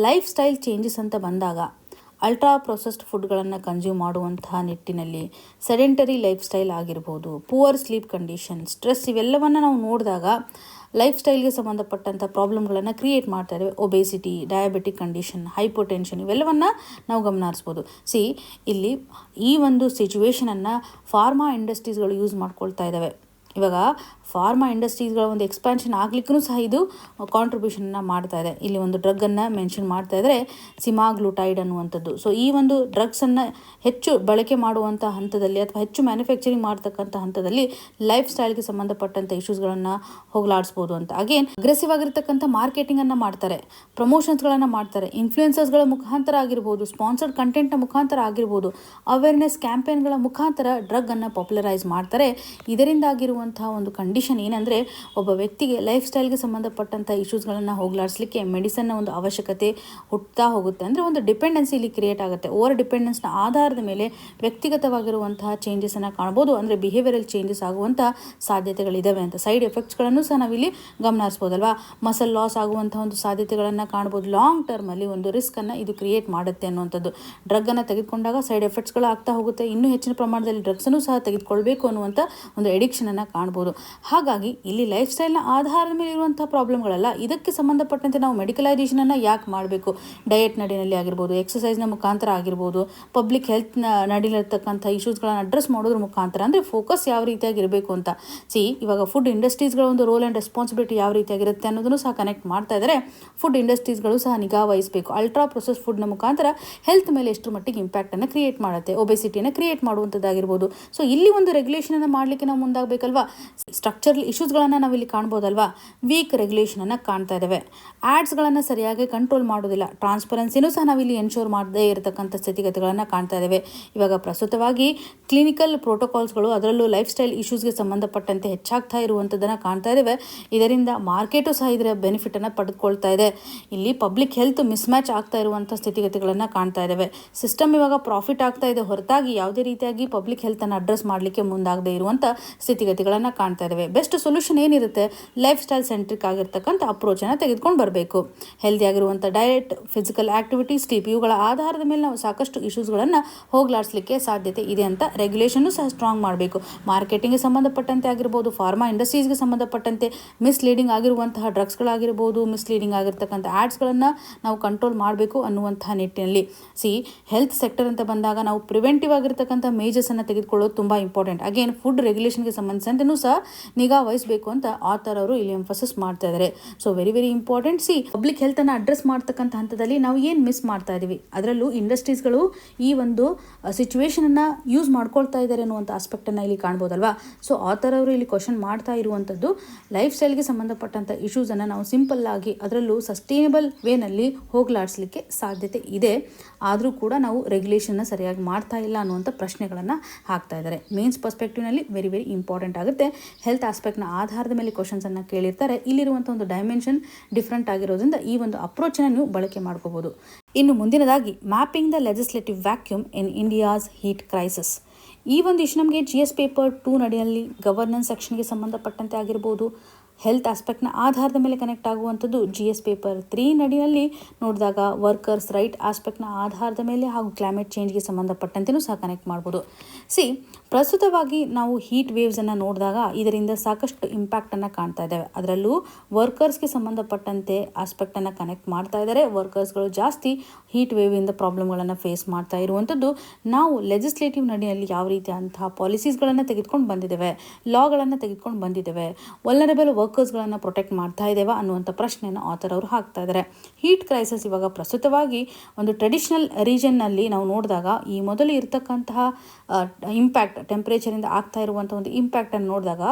ಲೈಫ್ ಸ್ಟೈಲ್ ಚೇಂಜಸ್ ಅಂತ ಬಂದಾಗ ಅಲ್ಟ್ರಾ ಪ್ರೊಸೆಸ್ಡ್ ಫುಡ್ಗಳನ್ನು ಕನ್ಸ್ಯೂಮ್ ಮಾಡುವಂತಹ ನಿಟ್ಟಿನಲ್ಲಿ ಸೆಡೆಂಟರಿ ಲೈಫ್ ಸ್ಟೈಲ್ ಆಗಿರ್ಬೋದು, ಪುವರ್ ಸ್ಲೀಪ್ ಕಂಡೀಷನ್, ಸ್ಟ್ರೆಸ್ ಇವೆಲ್ಲವನ್ನು ನಾವು ನೋಡಿದಾಗ ಲೈಫ್ ಸ್ಟೈಲ್ಗೆ ಸಂಬಂಧಪಟ್ಟಂಥ ಪ್ರಾಬ್ಲಮ್ಗಳನ್ನು ಕ್ರಿಯೇಟ್ ಮಾಡ್ತಾ ಇದ್ದೇವೆ. ಒಬೇಸಿಟಿ, ಡಯಾಬಿಟಿಕ್ ಕಂಡೀಷನ್, ಹೈಪೋಟೆನ್ಷನ್ ಇವೆಲ್ಲವನ್ನು ನಾವು ಗಮನ ಹರಿಸ್ಬೋದು. ಇಲ್ಲಿ ಈ ಒಂದು ಸಿಚುವೇಷನನ್ನು ಫಾರ್ಮಾ ಇಂಡಸ್ಟ್ರೀಸ್ಗಳು ಯೂಸ್ ಮಾಡ್ಕೊಳ್ತಾ ಇದ್ದಾವೆ. ಇವಾಗ ಫಾರ್ಮಾ ಇಂಡಸ್ಟ್ರೀಸ್ಗಳ ಒಂದು ಎಕ್ಸ್ಪ್ಯಾನ್ಷನ್ ಆಗ್ಲಿಕ್ಕೂ ಸಹ ಇದು ಕಾಂಟ್ರಿಬ್ಯೂಷನ್ನ ಮಾಡ್ತಾ ಇದೆ. ಇಲ್ಲಿ ಒಂದು ಡ್ರಗ್ಗನ್ನು ಮೆನ್ಷನ್ ಮಾಡ್ತಾ ಇದ್ದಾರೆ, ಸಿಮಾಗ್ಲುಟೈಡ್ ಅನ್ನುವಂಥದ್ದು. ಈ ಒಂದು ಡ್ರಗ್ಸನ್ನು ಹೆಚ್ಚು ಬಳಕೆ ಮಾಡುವಂಥ ಹಂತದಲ್ಲಿ ಅಥವಾ ಹೆಚ್ಚು ಮ್ಯಾನುಫ್ಯಾಕ್ಚರಿಂಗ್ ಮಾಡ್ತಕ್ಕಂಥ ಹಂತದಲ್ಲಿ ಲೈಫ್ ಸ್ಟೈಲ್ಗೆ ಸಂಬಂಧಪಟ್ಟಂಥ ಇಶ್ಯೂಸ್ಗಳನ್ನು ಹೋಗಲಾಡಿಸ್ಬೋದು ಅಂತ. ಅಗೇನ್ ಅಗ್ರೆಸಿವ್ ಆಗಿರ್ತಕ್ಕಂಥ ಮಾರ್ಕೆಟಿಂಗನ್ನು ಮಾಡ್ತಾರೆ, ಪ್ರಮೋಷನ್ಸ್ಗಳನ್ನು ಮಾಡ್ತಾರೆ, ಇನ್ಫ್ಲೂಯೆನ್ಸರ್ಸ್ಗಳ ಮುಖಾಂತರ ಆಗಿರ್ಬೋದು, ಸ್ಪಾನ್ಸರ್ಡ್ ಕಂಟೆಂಟ್ನ ಮುಖಾಂತರ ಆಗಿರ್ಬೋದು, ಅವೇರ್ನೆಸ್ ಕ್ಯಾಂಪೇನ್ಗಳ ಮುಖಾಂತರ ಡ್ರಗ್ಗನ್ನು ಪಾಪ್ಯುಲರೈಸ್ ಮಾಡ್ತಾರೆ. ಇದರಿಂದಾಗಿರುವಂತಹ ಒಂದು ಕಂಡೀಷನ್ ಏನಂದರೆ ಒಬ್ಬ ವ್ಯಕ್ತಿಗೆ ಲೈಫ್ ಸ್ಟೈಲ್ಗೆ ಸಂಬಂಧಪಟ್ಟಂಥ ಇಶ್ಯೂಸ್ಗಳನ್ನು ಹೋಗಲಾಡಿಸಲಿಕ್ಕೆ ಮೆಡಿಸನ್ನ ಒಂದು ಅವಶ್ಯಕತೆ ಹುಟ್ಟುತ್ತಾ ಹೋಗುತ್ತೆ. ಅಂದರೆ ಒಂದು ಡಿಪೆಂಡೆನ್ಸಿ ಇಲ್ಲಿ ಕ್ರಿಯೇಟ್ ಆಗುತ್ತೆ. ಓವರ್ ಡಿಪೆಂಡೆನ್ಸ್ನ ಆಧಾರದ ಮೇಲೆ ವ್ಯಕ್ತಿಗತವಾಗಿರುವಂತಹ ಚೇಂಜಸನ್ನು ಕಾಣ್ಬೋದು. ಅಂದರೆ ಬಿಹೇವಿಯರಲ್ ಚೇಂಜಸ್ ಆಗುವಂಥ ಸಾಧ್ಯತೆಗಳಿದ್ದಾವೆ ಅಂತ. ಸೈಡ್ ಎಫೆಕ್ಟ್ಸ್ಗಳನ್ನು ಸಹ ನಾವಿಲ್ಲಿ ಗಮನ ಹರಿಸ್ಬೋದಲ್ವಾ. ಮಸಲ್ ಲಾಸ್ ಆಗುವಂಥ ಒಂದು ಸಾಧ್ಯತೆಗಳನ್ನು ಕಾಣ್ಬೋದು. ಲಾಂಗ್ ಟರ್ಮಲ್ಲಿ ಒಂದು ರಿಸ್ಕನ್ನು ಇದು ಕ್ರಿಯೇಟ್ ಮಾಡುತ್ತೆ ಅನ್ನುವಂಥದ್ದು. ಡ್ರಗ್ಗನ್ನು ತೆಗೆದುಕೊಂಡಾಗ ಸೈಡ್ ಎಫೆಕ್ಟ್ಸ್ಗಳು ಆಗ್ತಾ ಹೋಗುತ್ತೆ. ಇನ್ನೂ ಹೆಚ್ಚಿನ ಪ್ರಮಾಣದಲ್ಲಿ ಡ್ರಗ್ಸನ್ನು ಸಹ ತೆಗೆದುಕೊಳ್ಬೇಕು ಅನ್ನುವಂಥ ಒಂದು ಎಡಿಕ್ಷನನ್ನು ಕಾಣ್ಬೋದು. ಹಾಗಾಗಿ ಇಲ್ಲಿ ಲೈಫ್ ಸ್ಟೈಲ್ನ ಆಧಾರದ ಮೇಲೆ ಇರುವಂಥ ಪ್ರಾಬ್ಲಮ್ಗಳಲ್ಲ. ಇದಕ್ಕೆ ಸಂಬಂಧಪಟ್ಟಂತೆ ನಾವು ಮೆಡಿಕಲೈಸೇಷನನ್ನು ಯಾಕೆ ಮಾಡಬೇಕು? ಡಯಟ್ ನಡಿನಲ್ಲಿ ಆಗಿರ್ಬೋದು, ಎಕ್ಸಸೈಸ್ನ ಮುಖಾಂತರ ಆಗಿರ್ಬೋದು, ಪಬ್ಲಿಕ್ ಹೆಲ್ತ್ನ ನಡಿಲಿರ್ತಕ್ಕಂಥ ಇಶ್ಯೂಸ್ಗಳನ್ನು ಅಡ್ರೆಸ್ ಮಾಡೋದ್ರ ಮುಖಾಂತರ. ಅಂದರೆ ಫೋಕಸ್ ಯಾವ ರೀತಿಯಾಗಿ ಇರಬೇಕು ಅಂತ. ಇವಾಗ ಫುಡ್ ಇಂಡಸ್ಟ್ರೀಸ್ಗಳ ಒಂದು ರೋಲ್ ಆ್ಯಂಡ್ ರೆಸ್ಪಾನ್ಸಿಬಿಲಿಟಿ ಯಾವ ರೀತಿಯಾಗಿರುತ್ತೆ ಅನ್ನೋದನ್ನು ಸಹ ಕನೆಕ್ಟ್ ಮಾಡ್ತಾ ಇದ್ದಾರೆ. ಫುಡ್ ಇಂಡಸ್ಟ್ರೀಸ್ಗಳು ಸಹ ನಿಗಾ ವಹಿಸಬೇಕು. ಅಲ್ಟ್ರಾ ಪ್ರೊಸೆಸ್ ಫುಡ್ನ ಮುಖಾಂತರ ಹೆಲ್ತ್ ಮೇಲೆ ಎಷ್ಟು ಮಟ್ಟಿಗೆ ಇಂಪ್ಯಾಕ್ಟನ್ನು ಕ್ರಿಯೇಟ್ ಮಾಡುತ್ತೆ, ಒಬೆಸಿಟಿಯನ್ನು ಕ್ರಿಯೇಟ್ ಮಾಡುವಂಥದ್ದಾಗಿರ್ಬೋದು. ಇಲ್ಲಿ ಒಂದು ರೆಗ್ಯುಲೇಷನನ್ನು ಮಾಡಲಿಕ್ಕೆ ನಾವು ಮುಂದಾಗಬೇಕಲ್ವಾ. ಸ್ಟ್ರಕ್ಚರಲ್ ಇಶ್ಯೂಸ್ಗಳನ್ನು ನಾವಿಲ್ಲಿ ಕಾಣ್ಬೋದಲ್ವಾ. ವೀಕ್ ರೆಗ್ಯುಲೇಷನನ್ನು ಕಾಣ್ತಾ ಇದ್ದೇವೆ. ಆ್ಯಡ್ಸ್ಗಳನ್ನು ಸರಿಯಾಗಿ ಕಂಟ್ರೋಲ್ ಮಾಡೋದಿಲ್ಲ. ಟ್ರಾನ್ಸ್ಪರೆನ್ಸಿನೂ ಸಹ ನಾವಿಲ್ಲಿ ಎನ್ಶೋರ್ ಮಾಡದೇ ಇರತಕ್ಕಂಥ ಸ್ಥಿತಿಗತಿಗಳನ್ನು ಕಾಣ್ತಾ ಇದ್ದೇವೆ. ಇವಾಗ ಪ್ರಸ್ತುತವಾಗಿ ಕ್ಲಿನಿಕಲ್ ಪ್ರೋಟೋಕಾಲ್ಸ್ಗಳು ಅದರಲ್ಲೂ ಲೈಫ್ ಸ್ಟೈಲ್ ಇಶ್ಯೂಸ್ಗೆ ಸಂಬಂಧಪಟ್ಟಂತೆ ಹೆಚ್ಚಾಗ್ತಾ ಇರುವಂಥದ್ದನ್ನು ಕಾಣ್ತಾ ಇದ್ದೇವೆ. ಇದರಿಂದ ಮಾರ್ಕೆಟು ಸಹ ಇದರ ಬೆನಿಫಿಟನ್ನು ಪಡೆದುಕೊಳ್ತಾ ಇದೆ. ಇಲ್ಲಿ ಪಬ್ಲಿಕ್ ಹೆಲ್ತ್ ಮಿಸ್ಮ್ಯಾಚ್ ಆಗ್ತಾ ಇರುವಂಥ ಸ್ಥಿತಿಗತಿಗಳನ್ನು ಕಾಣ್ತಾ ಇದ್ದೇವೆ. ಸಿಸ್ಟಮ್ ಇವಾಗ ಪ್ರಾಫಿಟ್ ಆಗ್ತಾ ಇದೆ ಹೊರತಾಗಿ ಯಾವುದೇ ರೀತಿಯಾಗಿ ಪಬ್ಲಿಕ್ ಹೆಲ್ತನ್ನು ಅಡ್ರೆಸ್ ಮಾಡಲಿಕ್ಕೆ ಮುಂದಾಗದೇ ಇರುವಂಥ ಸ್ಥಿತಿಗತಿಗಳನ್ನು ಕಾಣ್ತಾ ಇದ್ದೇವೆ. ಬೆಸ್ಟ್ ಸೊಲ್ಯೂಷನ್ ಏನಿರುತ್ತೆ? ಲೈಫ್ ಸ್ಟೈಲ್ ಸೆಂಟ್ರಿಕ್ ಆಗಿರ್ತಕ್ಕಂಥ ಅಪ್ರೋಚನ್ನು ತೆಗೆದುಕೊಂಡು ಬರಬೇಕು. ಹೆಲ್ದಿ ಆಗಿರುವಂಥ ಡಯಟ್, ಫಿಸಿಕಲ್ ಆಕ್ಟಿವಿಟಿ, ಸ್ಲೀಪ್ ಇವುಗಳ ಆಧಾರದ ಮೇಲೆ ನಾವು ಸಾಕಷ್ಟು ಇಶ್ಯೂಸ್ಗಳನ್ನು ಹೋಗಲಾಡಿಸಲಿಕ್ಕೆ ಸಾಧ್ಯತೆ ಇದೆ ಅಂತ ರೆಗ್ಯುಲೇಷನ್ನು ಸಹ ಸ್ಟ್ರಾಂಗ್ ಮಾಡಬೇಕು. ಮಾರ್ಕೆಟಿಂಗ್ಗೆ ಸಂಬಂಧಪಟ್ಟಂತೆ ಆಗಿರ್ಬೋದು, ಫಾರ್ಮಾ ಇಂಡಸ್ಟ್ರೀಸ್ಗೆ ಸಂಬಂಧಪಟ್ಟಂತೆ ಮಿಸ್ಲೀಡಿಂಗ್ ಆಗಿರುವಂತಹ ಡ್ರಗ್ಸ್ಗಳಾಗಿರ್ಬೋದು, ಮಿಸ್ಲೀಡಿಂಗ್ ಆಗಿರ್ತಕ್ಕಂಥ ಆ್ಯಡ್ಸ್ಗಳನ್ನು ನಾವು ಕಂಟ್ರೋಲ್ ಮಾಡಬೇಕು ಅನ್ನುವಂತಹ ನಿಟ್ಟಿನಲ್ಲಿ. ಹೆಲ್ತ್ ಸೆಕ್ಟರ್ ಅಂತ ಬಂದಾಗ ನಾವು ಪ್ರಿವೆಂಟಿವ್ ಆಗಿರ್ತಕ್ಕಂಥ ಮೇಜರ್ಸನ್ನು ತೆಗೆದುಕೊಳ್ಳೋದು ತುಂಬ ಇಂಪಾರ್ಟೆಂಟ್. ಅಗೇನ್ ಫುಡ್ ರೆಗ್ಯುಲೇಷನ್ಗೆ ಸಂಬಂಧಿಸಿದಂತೆಯೂ ಸಹ ನಿಗಾ ವಹಿಸಬೇಕು ಅಂತ ಆಥರ್ ಅವರು ಇಲ್ಲಿ ಎಂಫಸಿಸ್ ಮಾಡ್ತಾ ಇದ್ದಾರೆ. Very very important. ಪಬ್ಲಿಕ್ ಹೆಲ್ತನ್ನು ಅಡ್ರೆಸ್ ಮಾಡ್ತಕ್ಕಂಥ ಹಂತದಲ್ಲಿ ನಾವು ಏನು ಮಿಸ್ ಮಾಡ್ತಾ ಇದ್ದೀವಿ, ಅದರಲ್ಲೂ ಇಂಡಸ್ಟ್ರೀಸ್ಗಳು ಈ ಒಂದು ಸಿಚುವೇಶನನ್ನು ಯೂಸ್ ಮಾಡ್ಕೊಳ್ತಾ ಇದ್ದಾರೆ ಅನ್ನುವಂಥ ಆಸ್ಪೆಕ್ಟನ್ನು ಇಲ್ಲಿ ಕಾಣ್ಬೋದಲ್ವಾ. ಆಥರ್ ಅವರು ಇಲ್ಲಿ ಕ್ವಶನ್ ಮಾಡ್ತಾ ಇರುವಂಥದ್ದು ಲೈಫ್ ಸ್ಟೈಲ್ಗೆ ಸಂಬಂಧಪಟ್ಟಂಥ ಇಶ್ಯೂಸನ್ನು ನಾವು ಸಿಂಪಲ್ ಆಗಿ ಅದರಲ್ಲೂ ಸಸ್ಟೈನಬಲ್ ವೇನಲ್ಲಿ ಹೋಗಲಾಡಿಸಲಿಕ್ಕೆ ಸಾಧ್ಯತೆ ಇದೆ. ಆದರೂ ಕೂಡ ನಾವು ರೆಗ್ಯುಲೇಷನ್ನ ಸರಿಯಾಗಿ ಮಾಡ್ತಾ ಇಲ್ಲ ಅನ್ನುವಂಥ ಪ್ರಶ್ನೆಗಳನ್ನು ಹಾಕ್ತಾ ಇದ್ದಾರೆ. ಮೇನ್ಸ್ ಪರ್ಸ್ಪೆಕ್ಟಿವ್ನಲ್ಲಿ ವೆರಿ ವೆರಿ ಇಂಪಾರ್ಟೆಂಟ್ ಆಗುತ್ತೆ. ಹೆಲ್ತ್ ಆಸ್ಪೆಕ್ಟ್ನ ಆಧಾರದ ಮೇಲೆ ಕ್ವಶನ್ಸನ್ನು ಕೇಳಿರ್ತಾರೆ. ಇಲ್ಲಿರುವಂಥ ಒಂದು ಡೈಮೆನ್ಷನ್ ಡಿಫ್ರೆಂಟ್ ಆಗಿರೋದ್ರಿಂದ ಈ ಒಂದು ಅಪ್ರೋಚನ್ನು ನೀವು ಬಳಕೆ ಮಾಡ್ಕೋಬೋದು. ಇನ್ನು ಮುಂದಿನದಾಗಿ mapping the legislative vacuum in India's heat crisis. ಈ ಒಂದು ಇಶ್ಯೂ ನಮಗೆ GS ಪೇಪರ್ 2 ನಡಿಯಲ್ಲಿ ಗವರ್ನೆನ್ಸ್ ಸೆಕ್ಷನ್ಗೆ ಸಂಬಂಧಪಟ್ಟಂತೆ ಆಗಿರ್ಬೋದು, ಹೆಲ್ತ್ ಆಸ್ಪೆಕ್ಟ್ನ ಆಧಾರದ ಮೇಲೆ ಕನೆಕ್ಟ್ ಆಗುವಂಥದ್ದು. GS ಪೇಪರ್ 3 ನಡಿಯಲ್ಲಿ ನೋಡಿದಾಗ ವರ್ಕರ್ಸ್ ರೈಟ್ ಆಸ್ಪೆಕ್ಟ್ನ ಆಧಾರದ ಮೇಲೆ ಹಾಗೂ ಕ್ಲೈಮೇಟ್ ಚೇಂಜ್ಗೆ ಸಂಬಂಧಪಟ್ಟಂತೆಯೂ ಸಹ ಕನೆಕ್ಟ್ ಮಾಡ್ಬೋದು. ಪ್ರಸ್ತುತವಾಗಿ ನಾವು ಹೀಟ್ ವೇವ್ಸನ್ನು ನೋಡಿದಾಗ ಇದರಿಂದ ಸಾಕಷ್ಟು ಇಂಪ್ಯಾಕ್ಟನ್ನು ಕಾಣ್ತಾ ಇದ್ದೇವೆ. ಅದರಲ್ಲೂ ವರ್ಕರ್ಸ್ಗೆ ಸಂಬಂಧಪಟ್ಟಂತೆ ಆಸ್ಪೆಕ್ಟನ್ನು ಕನೆಕ್ಟ್ ಮಾಡ್ತಾ ಇದ್ದಾರೆ. ವರ್ಕರ್ಸ್ಗಳು ಜಾಸ್ತಿ ಹೀಟ್ ವೇವಿಂದ ಪ್ರಾಬ್ಲಮ್ಗಳನ್ನು ಫೇಸ್ ಮಾಡ್ತಾ ಇರುವಂಥದ್ದು. ನಾವು ಲೆಜಿಸ್ಲೇಟಿವ್ ನಡಿಯಲ್ಲಿ ಯಾವ ರೀತಿಯಂತಹ ಪಾಲಿಸೀಸ್ಗಳನ್ನು ತೆಗೆದುಕೊಂಡು ಬಂದಿದ್ದೇವೆ, ಲಾಗಳನ್ನು ತೆಗೆದುಕೊಂಡು ಬಂದಿದ್ದೇವೆ, ವಲ್ನರಬಲ್ ವರ್ಕರ್ಸ್ಗಳನ್ನು ಪ್ರೊಟೆಕ್ಟ್ ಮಾಡ್ತಾ ಇದ್ದೇವೆ ಅನ್ನುವಂಥ ಪ್ರಶ್ನೆಯನ್ನು ಆಥರ್ ಅವರು ಹಾಕ್ತಾ ಇದ್ದಾರೆ. ಹೀಟ್ ಕ್ರೈಸಿಸ್ ಇವಾಗ ಪ್ರಸ್ತುತವಾಗಿ ಒಂದು ಟ್ರೆಡಿಷನಲ್ ರೀಜನ್ನಲ್ಲಿ ನಾವು ನೋಡಿದಾಗ ಈ ಮೊದಲು ಇರತಕ್ಕಂತಹ ಇಂಪ್ಯಾಕ್ಟ್ ಟೆಂಪ್ರೇಚರಿಂದ ಆಗ್ತಾ ಇರುವಂಥ ಒಂದು ಇಂಪ್ಯಾಕ್ಟನ್ನು ನೋಡಿದಾಗ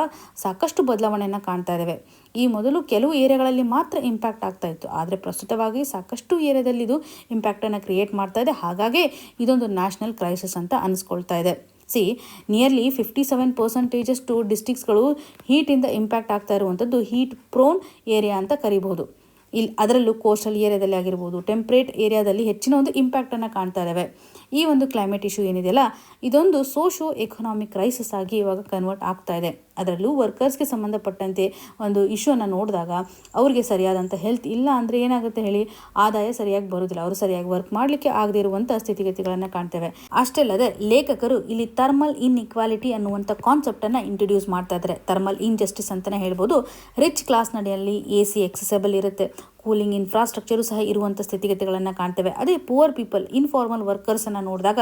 ಸಾಕಷ್ಟು ಬದಲಾವಣೆಯನ್ನು ಕಾಣ್ತಾ ಇದ್ದೇವೆ. ಈ ಮೊದಲು ಕೆಲವು ಏರಿಯಾಗಳಲ್ಲಿ ಮಾತ್ರ ಇಂಪ್ಯಾಕ್ಟ್ ಆಗ್ತಾ ಇತ್ತು, ಆದರೆ ಪ್ರಸ್ತುತವಾಗಿ ಸಾಕಷ್ಟು ಏರಿಯಾದಲ್ಲಿ ಇದು ಇಂಪ್ಯಾಕ್ಟನ್ನು ಕ್ರಿಯೇಟ್ ಮಾಡ್ತಾ ಇದೆ. ಹಾಗಾಗಿ ಇದೊಂದು ನ್ಯಾಷನಲ್ ಕ್ರೈಸಿಸ್ ಅಂತ ಅನಿಸ್ಕೊಳ್ತಾ ಇದೆ. ನಿಯರ್ಲಿ 57% ಡಿಸ್ಟ್ರಿಕ್ಟ್ಸ್ಗಳು ಹೀಟಿಂದ ಇಂಪ್ಯಾಕ್ಟ್ ಆಗ್ತಾ ಇರುವಂಥದ್ದು ಹೀಟ್ ಪ್ರೋನ್ ಏರಿಯಾ ಅಂತ ಕರಿಬಹುದು. ಅದರಲ್ಲೂ ಕೋಸ್ಟಲ್ ಏರಿಯಾದಲ್ಲಿ ಆಗಿರ್ಬೋದು, ಟೆಂಪ್ರೇಟ್ ಏರಿಯಾದಲ್ಲಿ ಹೆಚ್ಚಿನ ಒಂದು ಇಂಪ್ಯಾಕ್ಟನ್ನು ಕಾಣ್ತಾ ಇದ್ದಾವೆ. ಈ ಒಂದು ಕ್ಲೈಮೇಟ್ ಇಶ್ಯೂ ಏನಿದೆಯಲ್ಲ, ಇದೊಂದು ಸೋಷೋ ಎಕನಾಮಿಕ್ ಕ್ರೈಸಿಸ್ ಆಗಿ ಇವಾಗ ಕನ್ವರ್ಟ್ ಆಗ್ತಾ ಇದೆ. ಅದರಲ್ಲೂ ವರ್ಕರ್ಸ್ಗೆ ಸಂಬಂಧಪಟ್ಟಂತೆ ಒಂದು ಇಶ್ಯೂನ ನೋಡಿದಾಗ ಅವ್ರಿಗೆ ಸರಿಯಾದಂಥ ಹೆಲ್ತ್ ಇಲ್ಲ ಅಂದರೆ ಏನಾಗುತ್ತೆ ಹೇಳಿ, ಆದಾಯ ಸರಿಯಾಗಿ ಬರೋದಿಲ್ಲ, ಅವರು ಸರಿಯಾಗಿ ವರ್ಕ್ ಮಾಡಲಿಕ್ಕೆ ಆಗದೇ ಇರುವಂಥ ಸ್ಥಿತಿಗತಿಗಳನ್ನು ಕಾಣ್ತೇವೆ. ಅಷ್ಟೇ ಅಲ್ಲದೆ ಲೇಖಕರು ಇಲ್ಲಿ ಥರ್ಮಲ್ ಇನ್ಇಕ್ವಾಲಿಟಿ ಅನ್ನುವಂಥ ಕಾನ್ಸೆಪ್ಟನ್ನು ಇಂಟ್ರೊಡ್ಯೂಸ್ ಮಾಡ್ತಾ ಇದ್ದಾರೆ. ಥರ್ಮಲ್ ಇನ್ಜಸ್ಟಿಸ್ ಅಂತಲೇ ಹೇಳ್ಬೋದು. ರಿಚ್ ಕ್ಲಾಸ್ ನಡಿಯಲ್ಲಿ AC ಎಕ್ಸೆಸಬಲ್ ಇರುತ್ತೆ, ಕೂಲಿಂಗ್ ಇನ್ಫ್ರಾಸ್ಟ್ರಕ್ಚರು ಸಹ ಇರುವಂಥ ಸ್ಥಿತಿಗತಿಗಳನ್ನು ಕಾಣ್ತೇವೆ. ಅದೇ ಪುವರ್ ಪೀಪಲ್, ಇನ್ಫಾರ್ಮಲ್ ವರ್ಕರ್ಸನ್ನು ನೋಡಿದಾಗ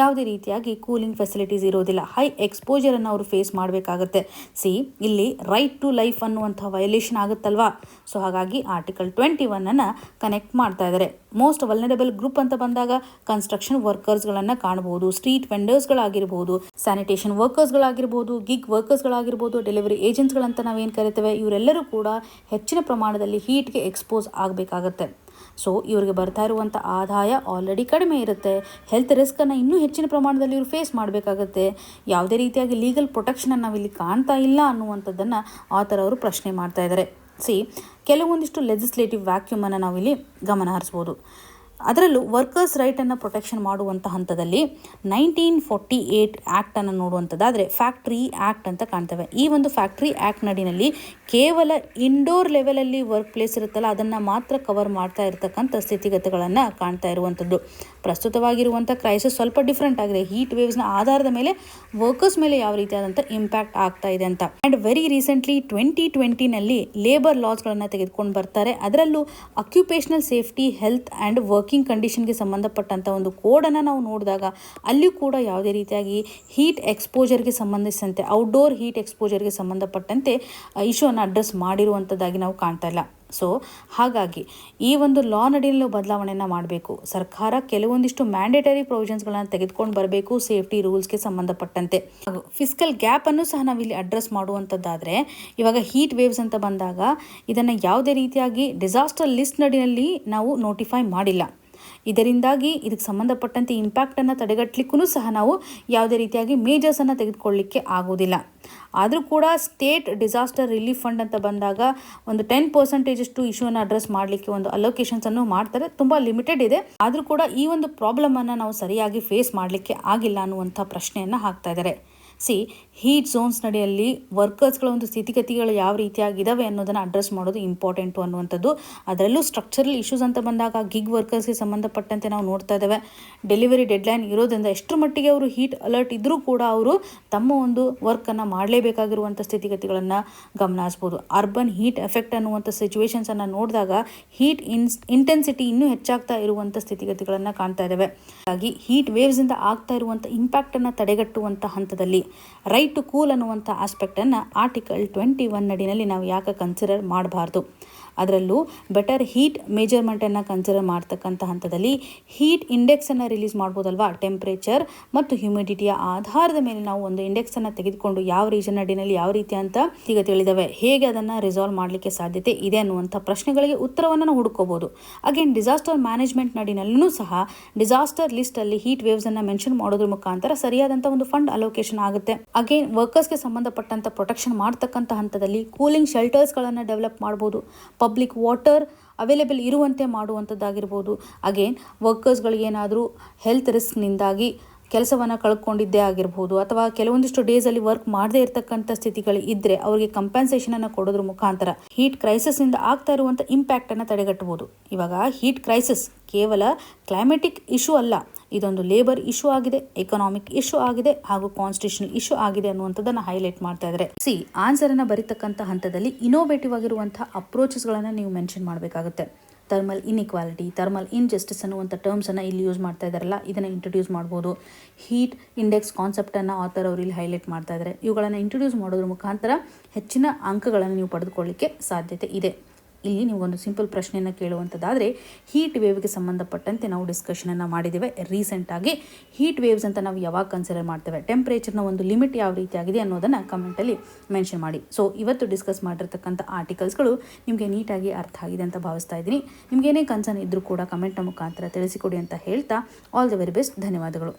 ಯಾವುದೇ ರೀತಿಯಾಗಿ ಕೂಲಿಂಗ್ ಫೆಸಿಲಿಟೀಸ್ ಇರೋದಿಲ್ಲ, ಹೈ ಎಕ್ಸ್ಪೋಜರನ್ನು ಅವರು ಫೇಸ್ ಮಾಡಬೇಕಾಗುತ್ತೆ. ಇಲ್ಲಿ ರೈಟ್ ಟು ಲೈಫ್ ಅನ್ನುವಂಥ ವೈಲೇಷನ್ ಆಗುತ್ತಲ್ವಾ. ಸೊ ಹಾಗಾಗಿ ಆರ್ಟಿಕಲ್ 21 ಕನೆಕ್ಟ್ ಮಾಡ್ತಾ ಇದ್ದಾರೆ. ಮೋಸ್ಟ್ ವಲ್ನರಬಲ್ ಗ್ರೂಪ್ ಅಂತ ಬಂದಾಗ ಕನ್ಸ್ಟ್ರಕ್ಷನ್ ವರ್ಕರ್ಸ್ಗಳನ್ನು ಕಾಣಬಹುದು, ಸ್ಟ್ರೀಟ್ ವೆಂಡರ್ಸ್ಗಳಾಗಿರ್ಬೋದು, ಸ್ಯಾನಿಟೇಷನ್ ವರ್ಕರ್ಸ್ಗಳಾಗಿರ್ಬೋದು, ಗಿಗ್ ವರ್ಕರ್ಸ್ಗಳಾಗಿರ್ಬೋದು, ಡೆಲಿವರಿ ಏಜೆಂಟ್ಸ್ಗಳಂತ ನಾವೇನು ಕರಿತೇವೆ, ಇವರೆಲ್ಲರೂ ಕೂಡ ಹೆಚ್ಚಿನ ಪ್ರಮಾಣದಲ್ಲಿ ಹೀಟ್ಗೆ ಎಕ್ಸ್ಪೋಸ್ ಆಗಬೇಕಾಗತ್ತೆ. ಸೊ ಇವರಿಗೆ ಬರ್ತಾ ಇರುವಂಥ ಆದಾಯ ಆಲ್ರೆಡಿ ಕಡಿಮೆ ಇರುತ್ತೆ, ಹೆಲ್ತ್ ರಿಸ್ಕನ್ನು ಇನ್ನೂ ಹೆಚ್ಚಿನ ಪ್ರಮಾಣದಲ್ಲಿ ಇವರು ಫೇಸ್ ಮಾಡಬೇಕಾಗತ್ತೆ. ಯಾವುದೇ ರೀತಿಯಾಗಿ ಲೀಗಲ್ ಪ್ರೊಟೆಕ್ಷನನ್ನು ನಾವಿಲ್ಲಿ ಕಾಣ್ತಾ ಇಲ್ಲ ಅನ್ನುವಂಥದ್ದನ್ನು ಆಥರ್ ಅವರು ಪ್ರಶ್ನೆ ಮಾಡ್ತಾ ಇದ್ದಾರೆ. ಕೆಲವೊಂದಿಷ್ಟು ಲೆಜಿಸ್ಲೇಟಿವ್ ವ್ಯಾಕ್ಯೂಮನ್ನು ನಾವಿಲ್ಲಿ ಗಮನ ಹರಿಸ್ಬೋದು. ಅದರಲ್ಲೂ ವರ್ಕರ್ಸ್ ರೈಟನ್ನು ಪ್ರೊಟೆಕ್ಷನ್ ಮಾಡುವಂಥ ಹಂತದಲ್ಲಿ 1948 ಆ್ಯಕ್ಟನ್ನು ನೋಡುವಂಥದ್ದಾದರೆ ಫ್ಯಾಕ್ಟ್ರಿ ಆ್ಯಕ್ಟ್ ಅಂತ ಕಾಣ್ತೇವೆ. ಈ ಒಂದು ಫ್ಯಾಕ್ಟ್ರಿ ಆ್ಯಕ್ಟ್ ನಡಿನಲ್ಲಿ ಕೇವಲ ಇಂಡೋರ್ ಲೆವೆಲಲ್ಲಿ ವರ್ಕ್ ಪ್ಲೇಸ್ ಇರುತ್ತಲ್ಲ, ಅದನ್ನು ಮಾತ್ರ ಕವರ್ ಮಾಡ್ತಾ ಇರತಕ್ಕಂಥ ಸ್ಥಿತಿಗತಿಗಳನ್ನು ಕಾಣ್ತಾ ಇರುವಂಥದ್ದು. ಪ್ರಸ್ತುತವಾಗಿರುವಂಥ ಕ್ರೈಸಿಸ್ ಸ್ವಲ್ಪ ಡಿಫ್ರೆಂಟ್ ಆಗಿದೆ. ಹೀಟ್ ವೇವ್ಸ್ನ ಆಧಾರದ ಮೇಲೆ ವರ್ಕರ್ಸ್ ಮೇಲೆ ಯಾವ ರೀತಿಯಾದಂಥ ಇಂಪ್ಯಾಕ್ಟ್ ಆಗ್ತಾ ಇದೆ ಅಂತ. ಆ್ಯಂಡ್ ವೆರಿ ರೀಸೆಂಟ್ಲಿ 2020ನಲ್ಲಿ ಲೇಬರ್ ಲಾಸ್ಗಳನ್ನು ತೆಗೆದುಕೊಂಡು ಬರ್ತಾರೆ. ಅದರಲ್ಲೂ occupational safety, health and working ಕಂಡೀಷನ್ಗೆ ಸಂಬಂಧಪಟ್ಟಂಥ ಒಂದು ಕೋಡನ್ನು ನಾವು ನೋಡಿದಾಗ ಅಲ್ಲಿಯೂ ಕೂಡ ಯಾವುದೇ ರೀತಿಯಾಗಿ ಹೀಟ್ ಎಕ್ಸ್ಪೋಜರ್ಗೆ ಸಂಬಂಧಿಸಿದಂತೆ, ಔಟ್ಡೋರ್ ಹೀಟ್ ಎಕ್ಸ್ಪೋಜರ್ಗೆ ಸಂಬಂಧಪಟ್ಟಂತೆ ಇಶ್ಯೂವನ್ನು ಅಡ್ರೆಸ್ ಮಾಡಿರುವಂಥದ್ದಾಗಿ ನಾವು ಕಾಣ್ತಾ ಇಲ್ಲ. ಸೊ ಹಾಗಾಗಿ ಈ ಒಂದು ಲಾ ನಡಿಯಲ್ಲಿ ಬದಲಾವಣೆಯನ್ನು ಮಾಡಬೇಕು. ಸರ್ಕಾರ ಕೆಲವೊಂದಿಷ್ಟು ಮ್ಯಾಂಡೇಟರಿ ಪ್ರೊವಿಷನ್ಸ್ಗಳನ್ನು ತೆಗೆದುಕೊಂಡು ಬರಬೇಕು ಸೇಫ್ಟಿ ರೂಲ್ಸ್ಗೆ ಸಂಬಂಧಪಟ್ಟಂತೆ. ಹಾಗೂ ಫಿಸ್ಕಲ್ ಗ್ಯಾಪನ್ನು ಸಹ ನಾವಿಲ್ಲಿ ಅಡ್ರೆಸ್ ಮಾಡುವಂಥದ್ದಾದರೆ, ಇವಾಗ ಹೀಟ್ ವೇವ್ಸ್ ಅಂತ ಬಂದಾಗ ಇದನ್ನು ಯಾವುದೇ ರೀತಿಯಾಗಿ ಡಿಸಾಸ್ಟರ್ ಲಿಸ್ಟ್ ನಡಿನಲ್ಲಿ ನಾವು ನೋಟಿಫೈ ಮಾಡಿಲ್ಲ. ಇದರಿಂದಾಗಿ ಇದಕ್ಕೆ ಸಂಬಂಧಪಟ್ಟಂತೆ ಇಂಪ್ಯಾಕ್ಟನ್ನು ತಡೆಗಟ್ಟಲಿಕ್ಕೂ ಸಹ ನಾವು ಯಾವುದೇ ರೀತಿಯಾಗಿ ಮೇಜರ್ಸನ್ನು ತೆಗೆದುಕೊಳ್ಳಲಿಕ್ಕೆ ಆಗೋದಿಲ್ಲ. ಆದರೂ ಕೂಡ ಸ್ಟೇಟ್ ಡಿಸಾಸ್ಟರ್ ರಿಲೀಫ್ ಫಂಡ್ ಅಂತ ಬಂದಾಗ ಒಂದು 10% ಇಶ್ಯೂವನ್ನು ಅಡ್ರೆಸ್ ಮಾಡಲಿಕ್ಕೆ ಒಂದು ಅಲೋಕೇಶನ್ಸನ್ನು ಮಾಡ್ತಾರೆ. ತುಂಬ ಲಿಮಿಟೆಡ್ ಇದೆ. ಆದರೂ ಕೂಡ ಈ ಒಂದು ಪ್ರಾಬ್ಲಮನ್ನು ನಾವು ಸರಿಯಾಗಿ ಫೇಸ್ ಮಾಡಲಿಕ್ಕೆ ಆಗಿಲ್ಲ ಅನ್ನುವಂಥ ಪ್ರಶ್ನೆಯನ್ನು ಹಾಕ್ತಾ ಇದ್ದಾರೆ. ಹೀಟ್ ಝೋನ್ಸ್ ನಡಿಯಲ್ಲಿ ವರ್ಕರ್ಸ್ಗಳ ಒಂದು ಸ್ಥಿತಿಗತಿಗಳು ಯಾವ ರೀತಿಯಾಗಿದ್ದಾವೆ ಅನ್ನೋದನ್ನು ಅಡ್ರೆಸ್ ಮಾಡೋದು ಇಂಪಾರ್ಟೆಂಟು ಅನ್ನುವಂಥದ್ದು. ಅದರಲ್ಲೂ ಸ್ಟ್ರಕ್ಚರಲ್ ಇಶ್ಯೂಸ್ ಅಂತ ಬಂದಾಗ ಗಿಗ್ ವರ್ಕರ್ಸ್ಗೆ ಸಂಬಂಧಪಟ್ಟಂತೆ ನಾವು ನೋಡ್ತಾ ಇದ್ದೇವೆ. ಡೆಲಿವರಿ ಡೆಡ್ಲೈನ್ ಇರೋದ್ರಿಂದ ಎಷ್ಟರ ಮಟ್ಟಿಗೆ ಅವರು ಹೀಟ್ ಅಲರ್ಟ್ ಇದ್ದರೂ ಕೂಡ ಅವರು ತಮ್ಮ ಒಂದು ವರ್ಕನ್ನು ಮಾಡಲೇಬೇಕಾಗಿರುವಂಥ ಸ್ಥಿತಿಗತಿಗಳನ್ನು ಗಮನಿಸ್ಬೋದು. ಅರ್ಬನ್ ಹೀಟ್ ಎಫೆಕ್ಟ್ ಅನ್ನುವಂಥ ಸಿಚುವೇಶನ್ಸನ್ನು ನೋಡಿದಾಗ ಹೀಟ್ ಇಂಟೆನ್ಸಿಟಿ ಇನ್ನೂ ಹೆಚ್ಚಾಗ್ತಾ ಇರುವಂಥ ಸ್ಥಿತಿಗತಿಗಳನ್ನು ಕಾಣ್ತಾ ಇದ್ದೇವೆ. ಹಾಗಾಗಿ ಹೀಟ್ ವೇವ್ಸಿಂದ ಆಗ್ತಾ ಇರುವಂಥ ಇಂಪ್ಯಾಕ್ಟನ್ನು ತಡೆಗಟ್ಟುವಂಥ ಹಂತದಲ್ಲಿ ರೈಟ್ ಟು ಕೂಲ್ ಅನ್ನುವಂಥ ಆಸ್ಪೆಕ್ಟನ್ನು ಆರ್ಟಿಕಲ್ 21 ನಡಿನಲ್ಲಿ ನಾವು ಯಾಕೆ ಕನ್ಸಿಡರ್ ಮಾಡಬಾರ್ದು. ಅದರಲ್ಲೂ ಬೆಟರ್ ಹೀಟ್ ಮೆಜರ್ಮೆಂಟನ್ನು ಕನ್ಸಿಡರ್ ಮಾಡ್ತಕ್ಕಂಥ ಹಂತದಲ್ಲಿ ಹೀಟ್ ಇಂಡೆಕ್ಸನ್ನು ರಿಲೀಸ್ ಮಾಡ್ಬೋದಲ್ವಾ. ಟೆಂಪ್ರೇಚರ್ ಮತ್ತು ಹ್ಯೂಮಿಡಿಟಿಯ ಆಧಾರದ ಮೇಲೆ ನಾವು ಒಂದು ಇಂಡೆಕ್ಸನ್ನು ತೆಗೆದುಕೊಂಡು ಯಾವ ರೀಜನ್ ನಡಿನಲ್ಲಿ ಯಾವ ರೀತಿ ಅಂತ ಈಗ ತಿಳಿದವೆ, ಹೇಗೆ ಅದನ್ನು ರಿಸಾಲ್ವ್ ಮಾಡಲಿಕ್ಕೆ ಸಾಧ್ಯತೆ ಇದೆ ಅನ್ನುವಂಥ ಪ್ರಶ್ನೆಗಳಿಗೆ ಉತ್ತರವನ್ನು ನಾವು ಹುಡುಕೋಬಹುದು. ಅಗೇನ್ ಡಿಸಾಸ್ಟರ್ ಮ್ಯಾನೇಜ್ಮೆಂಟ್ ನಡಿನಲ್ಲೂ ಸಹ ಡಿಸಾಸ್ಟರ್ ಲಿಸ್ಟಲ್ಲಿ ಹೀಟ್ ವೇವ್ಸನ್ನು ಮೆನ್ಷನ್ ಮಾಡೋದ್ರ ಮುಖಾಂತರ ಸರಿಯಾದಂಥ ಒಂದು ಫಂಡ್ ಅಲೋಕೇಶನ್ ಆಗುತ್ತೆ. ಅಗೇನ್ ವರ್ಕರ್ಸ್ಗೆ ಸಂಬಂಧಪಟ್ಟಂಥ ಪ್ರೊಟೆಕ್ಷನ್ ಮಾಡ್ತಕ್ಕಂಥ ಹಂತದಲ್ಲಿ ಕೂಲಿಂಗ್ ಶೆಲ್ಟರ್ಸ್ಗಳನ್ನು ಡೆವಲಪ್ ಮಾಡ್ಬೋದು, ಪಬ್ಲಿಕ್ ವಾಟರ್ ಅವೈಲೇಬಲ್ ಇರುವಂತೆ ಮಾಡುವಂಥದ್ದಾಗಿರ್ಬೋದು. ಅಗೇನ್ ವರ್ಕರ್ಸ್ಗಳಿಗೇನಾದರೂ ಹೆಲ್ತ್ ರಿಸ್ಕ್ನಿಂದಾಗಿ ಕೆಲಸವನ್ನು ಕಳ್ಕೊಂಡಿದ್ದೇ ಆಗಿರ್ಬೋದು, ಅಥವಾ ಕೆಲವೊಂದಿಷ್ಟು ಡೇಸಲ್ಲಿ ವರ್ಕ್ ಮಾಡದೇ ಇರತಕ್ಕಂಥ ಸ್ಥಿತಿಗಳು ಇದ್ದರೆ ಅವರಿಗೆ ಕಂಪೆನ್ಸೇಷನನ್ನು ಕೊಡೋದ್ರ ಮುಖಾಂತರ ಹೀಟ್ ಕ್ರೈಸಿಸ್ನಿಂದ ಆಗ್ತಾ ಇರುವಂಥ ಇಂಪ್ಯಾಕ್ಟನ್ನು ತಡೆಗಟ್ಟಬಹುದು. ಇವಾಗ ಹೀಟ್ ಕ್ರೈಸಿಸ್ ಕೇವಲ ಕ್ಲೈಮೆಟಿಕ್ ಇಶ್ಯೂ ಅಲ್ಲ, ಇದೊಂದು ಲೇಬರ್ ಇಶ್ಯೂ ಆಗಿದೆ, ಎಕನಾಮಿಕ್ ಇಶ್ಯೂ ಆಗಿದೆ ಹಾಗೂ ಕಾನ್ಸ್ಟಿಟ್ಯೂಷನಲ್ ಇಶ್ಯೂ ಆಗಿದೆ ಅನ್ನುವಂಥದ್ದನ್ನು ಹೈಲೈಟ್ ಮಾಡ್ತಾ ಇದ್ದಾರೆ. ಆನ್ಸರ್ ಅನ್ನು ಬರೀತಕ್ಕಂಥ ಹಂತದಲ್ಲಿ ಇನೋವೇಟಿವ್ ಆಗಿರುವಂತಹ ಅಪ್ರೋಚಸ್ಗಳನ್ನು ನೀವು ಮೆನ್ಷನ್ ಮಾಡಬೇಕಾಗುತ್ತೆ. ಥರ್ಮಲ್ ಇನ್ಇಕ್ವಾಲಿಟಿ, ಥರ್ಮಲ್ ಇನ್ಜಸ್ಟಿಸ್ ಅನ್ನುವಂಥ ಟರ್ಮ್ಸನ್ನು ಇಲ್ಲಿ ಯೂಸ್ ಮಾಡ್ತಾ ಇದ್ದಾರಲ್ಲ, ಇದನ್ನು ಇಂಟ್ರೊಡ್ಯೂಸ್ ಮಾಡ್ಬೋದು. ಹೀಟ್ ಇಂಡೆಕ್ಸ್ ಕಾನ್ಸೆಪ್ಟನ್ನು ಆಥರ್ ಅವರು ಇಲ್ಲಿ ಹೈಲೈಟ್ ಮಾಡ್ತಾ ಇದ್ದಾರೆ. ಇವುಗಳನ್ನು ಇಂಟ್ರೊಡ್ಯೂಸ್ ಮಾಡೋದ್ರ ಮುಖಾಂತರ ಹೆಚ್ಚಿನ ಅಂಕಗಳನ್ನು ನೀವು ಪಡೆದುಕೊಳ್ಳಿಕ್ಕೆ ಸಾಧ್ಯತೆ ಇದೆ. ಇಲ್ಲಿ ನೀವೊಂದು ಸಿಂಪಲ್ ಪ್ರಶ್ನೆಯನ್ನು ಕೇಳುವಂಥದ್ದಾದರೆ, ಹೀಟ್ ವೇವ್ಗೆ ಸಂಬಂಧಪಟ್ಟಂತೆ ನಾವು ಡಿಸ್ಕಷನನ್ನು ಮಾಡಿದ್ದೇವೆ ರೀಸೆಂಟಾಗಿ. ಹೀಟ್ ವೇವ್ಸ್ ಅಂತ ನಾವು ಯಾವಾಗ ಕನ್ಸಿಡರ್ ಮಾಡ್ತೇವೆ, ಟೆಂಪ್ರೇಚರ್ನ ಒಂದು ಲಿಮಿಟ್ ಯಾವ ರೀತಿ ಆಗಿದೆ ಅನ್ನೋದನ್ನು ಕಮೆಂಟಲ್ಲಿ ಮೆನ್ಷನ್ ಮಾಡಿ. ಸೊ ಇವತ್ತು ಡಿಸ್ಕಸ್ ಮಾಡಿರ್ತಕ್ಕಂಥ ಆರ್ಟಿಕಲ್ಸ್ಗಳು ನಿಮಗೆ ನೀಟಾಗಿ ಅರ್ಥ ಆಗಿದೆ ಅಂತ ಭಾವಿಸ್ತಾ ಇದ್ದೀನಿ. ನಿಮಗೇನೇ ಕನ್ಸರ್ನ್ ಇದ್ದರೂ ಕೂಡ ಕಮೆಂಟ್ನ ಮುಖಾಂತರ ತಿಳಿಸಿಕೊಡಿ ಅಂತ ಹೇಳ್ತಾ, ಆಲ್ ದಿ ವೆರಿ ಬೆಸ್ಟ್. ಧನ್ಯವಾದಗಳು.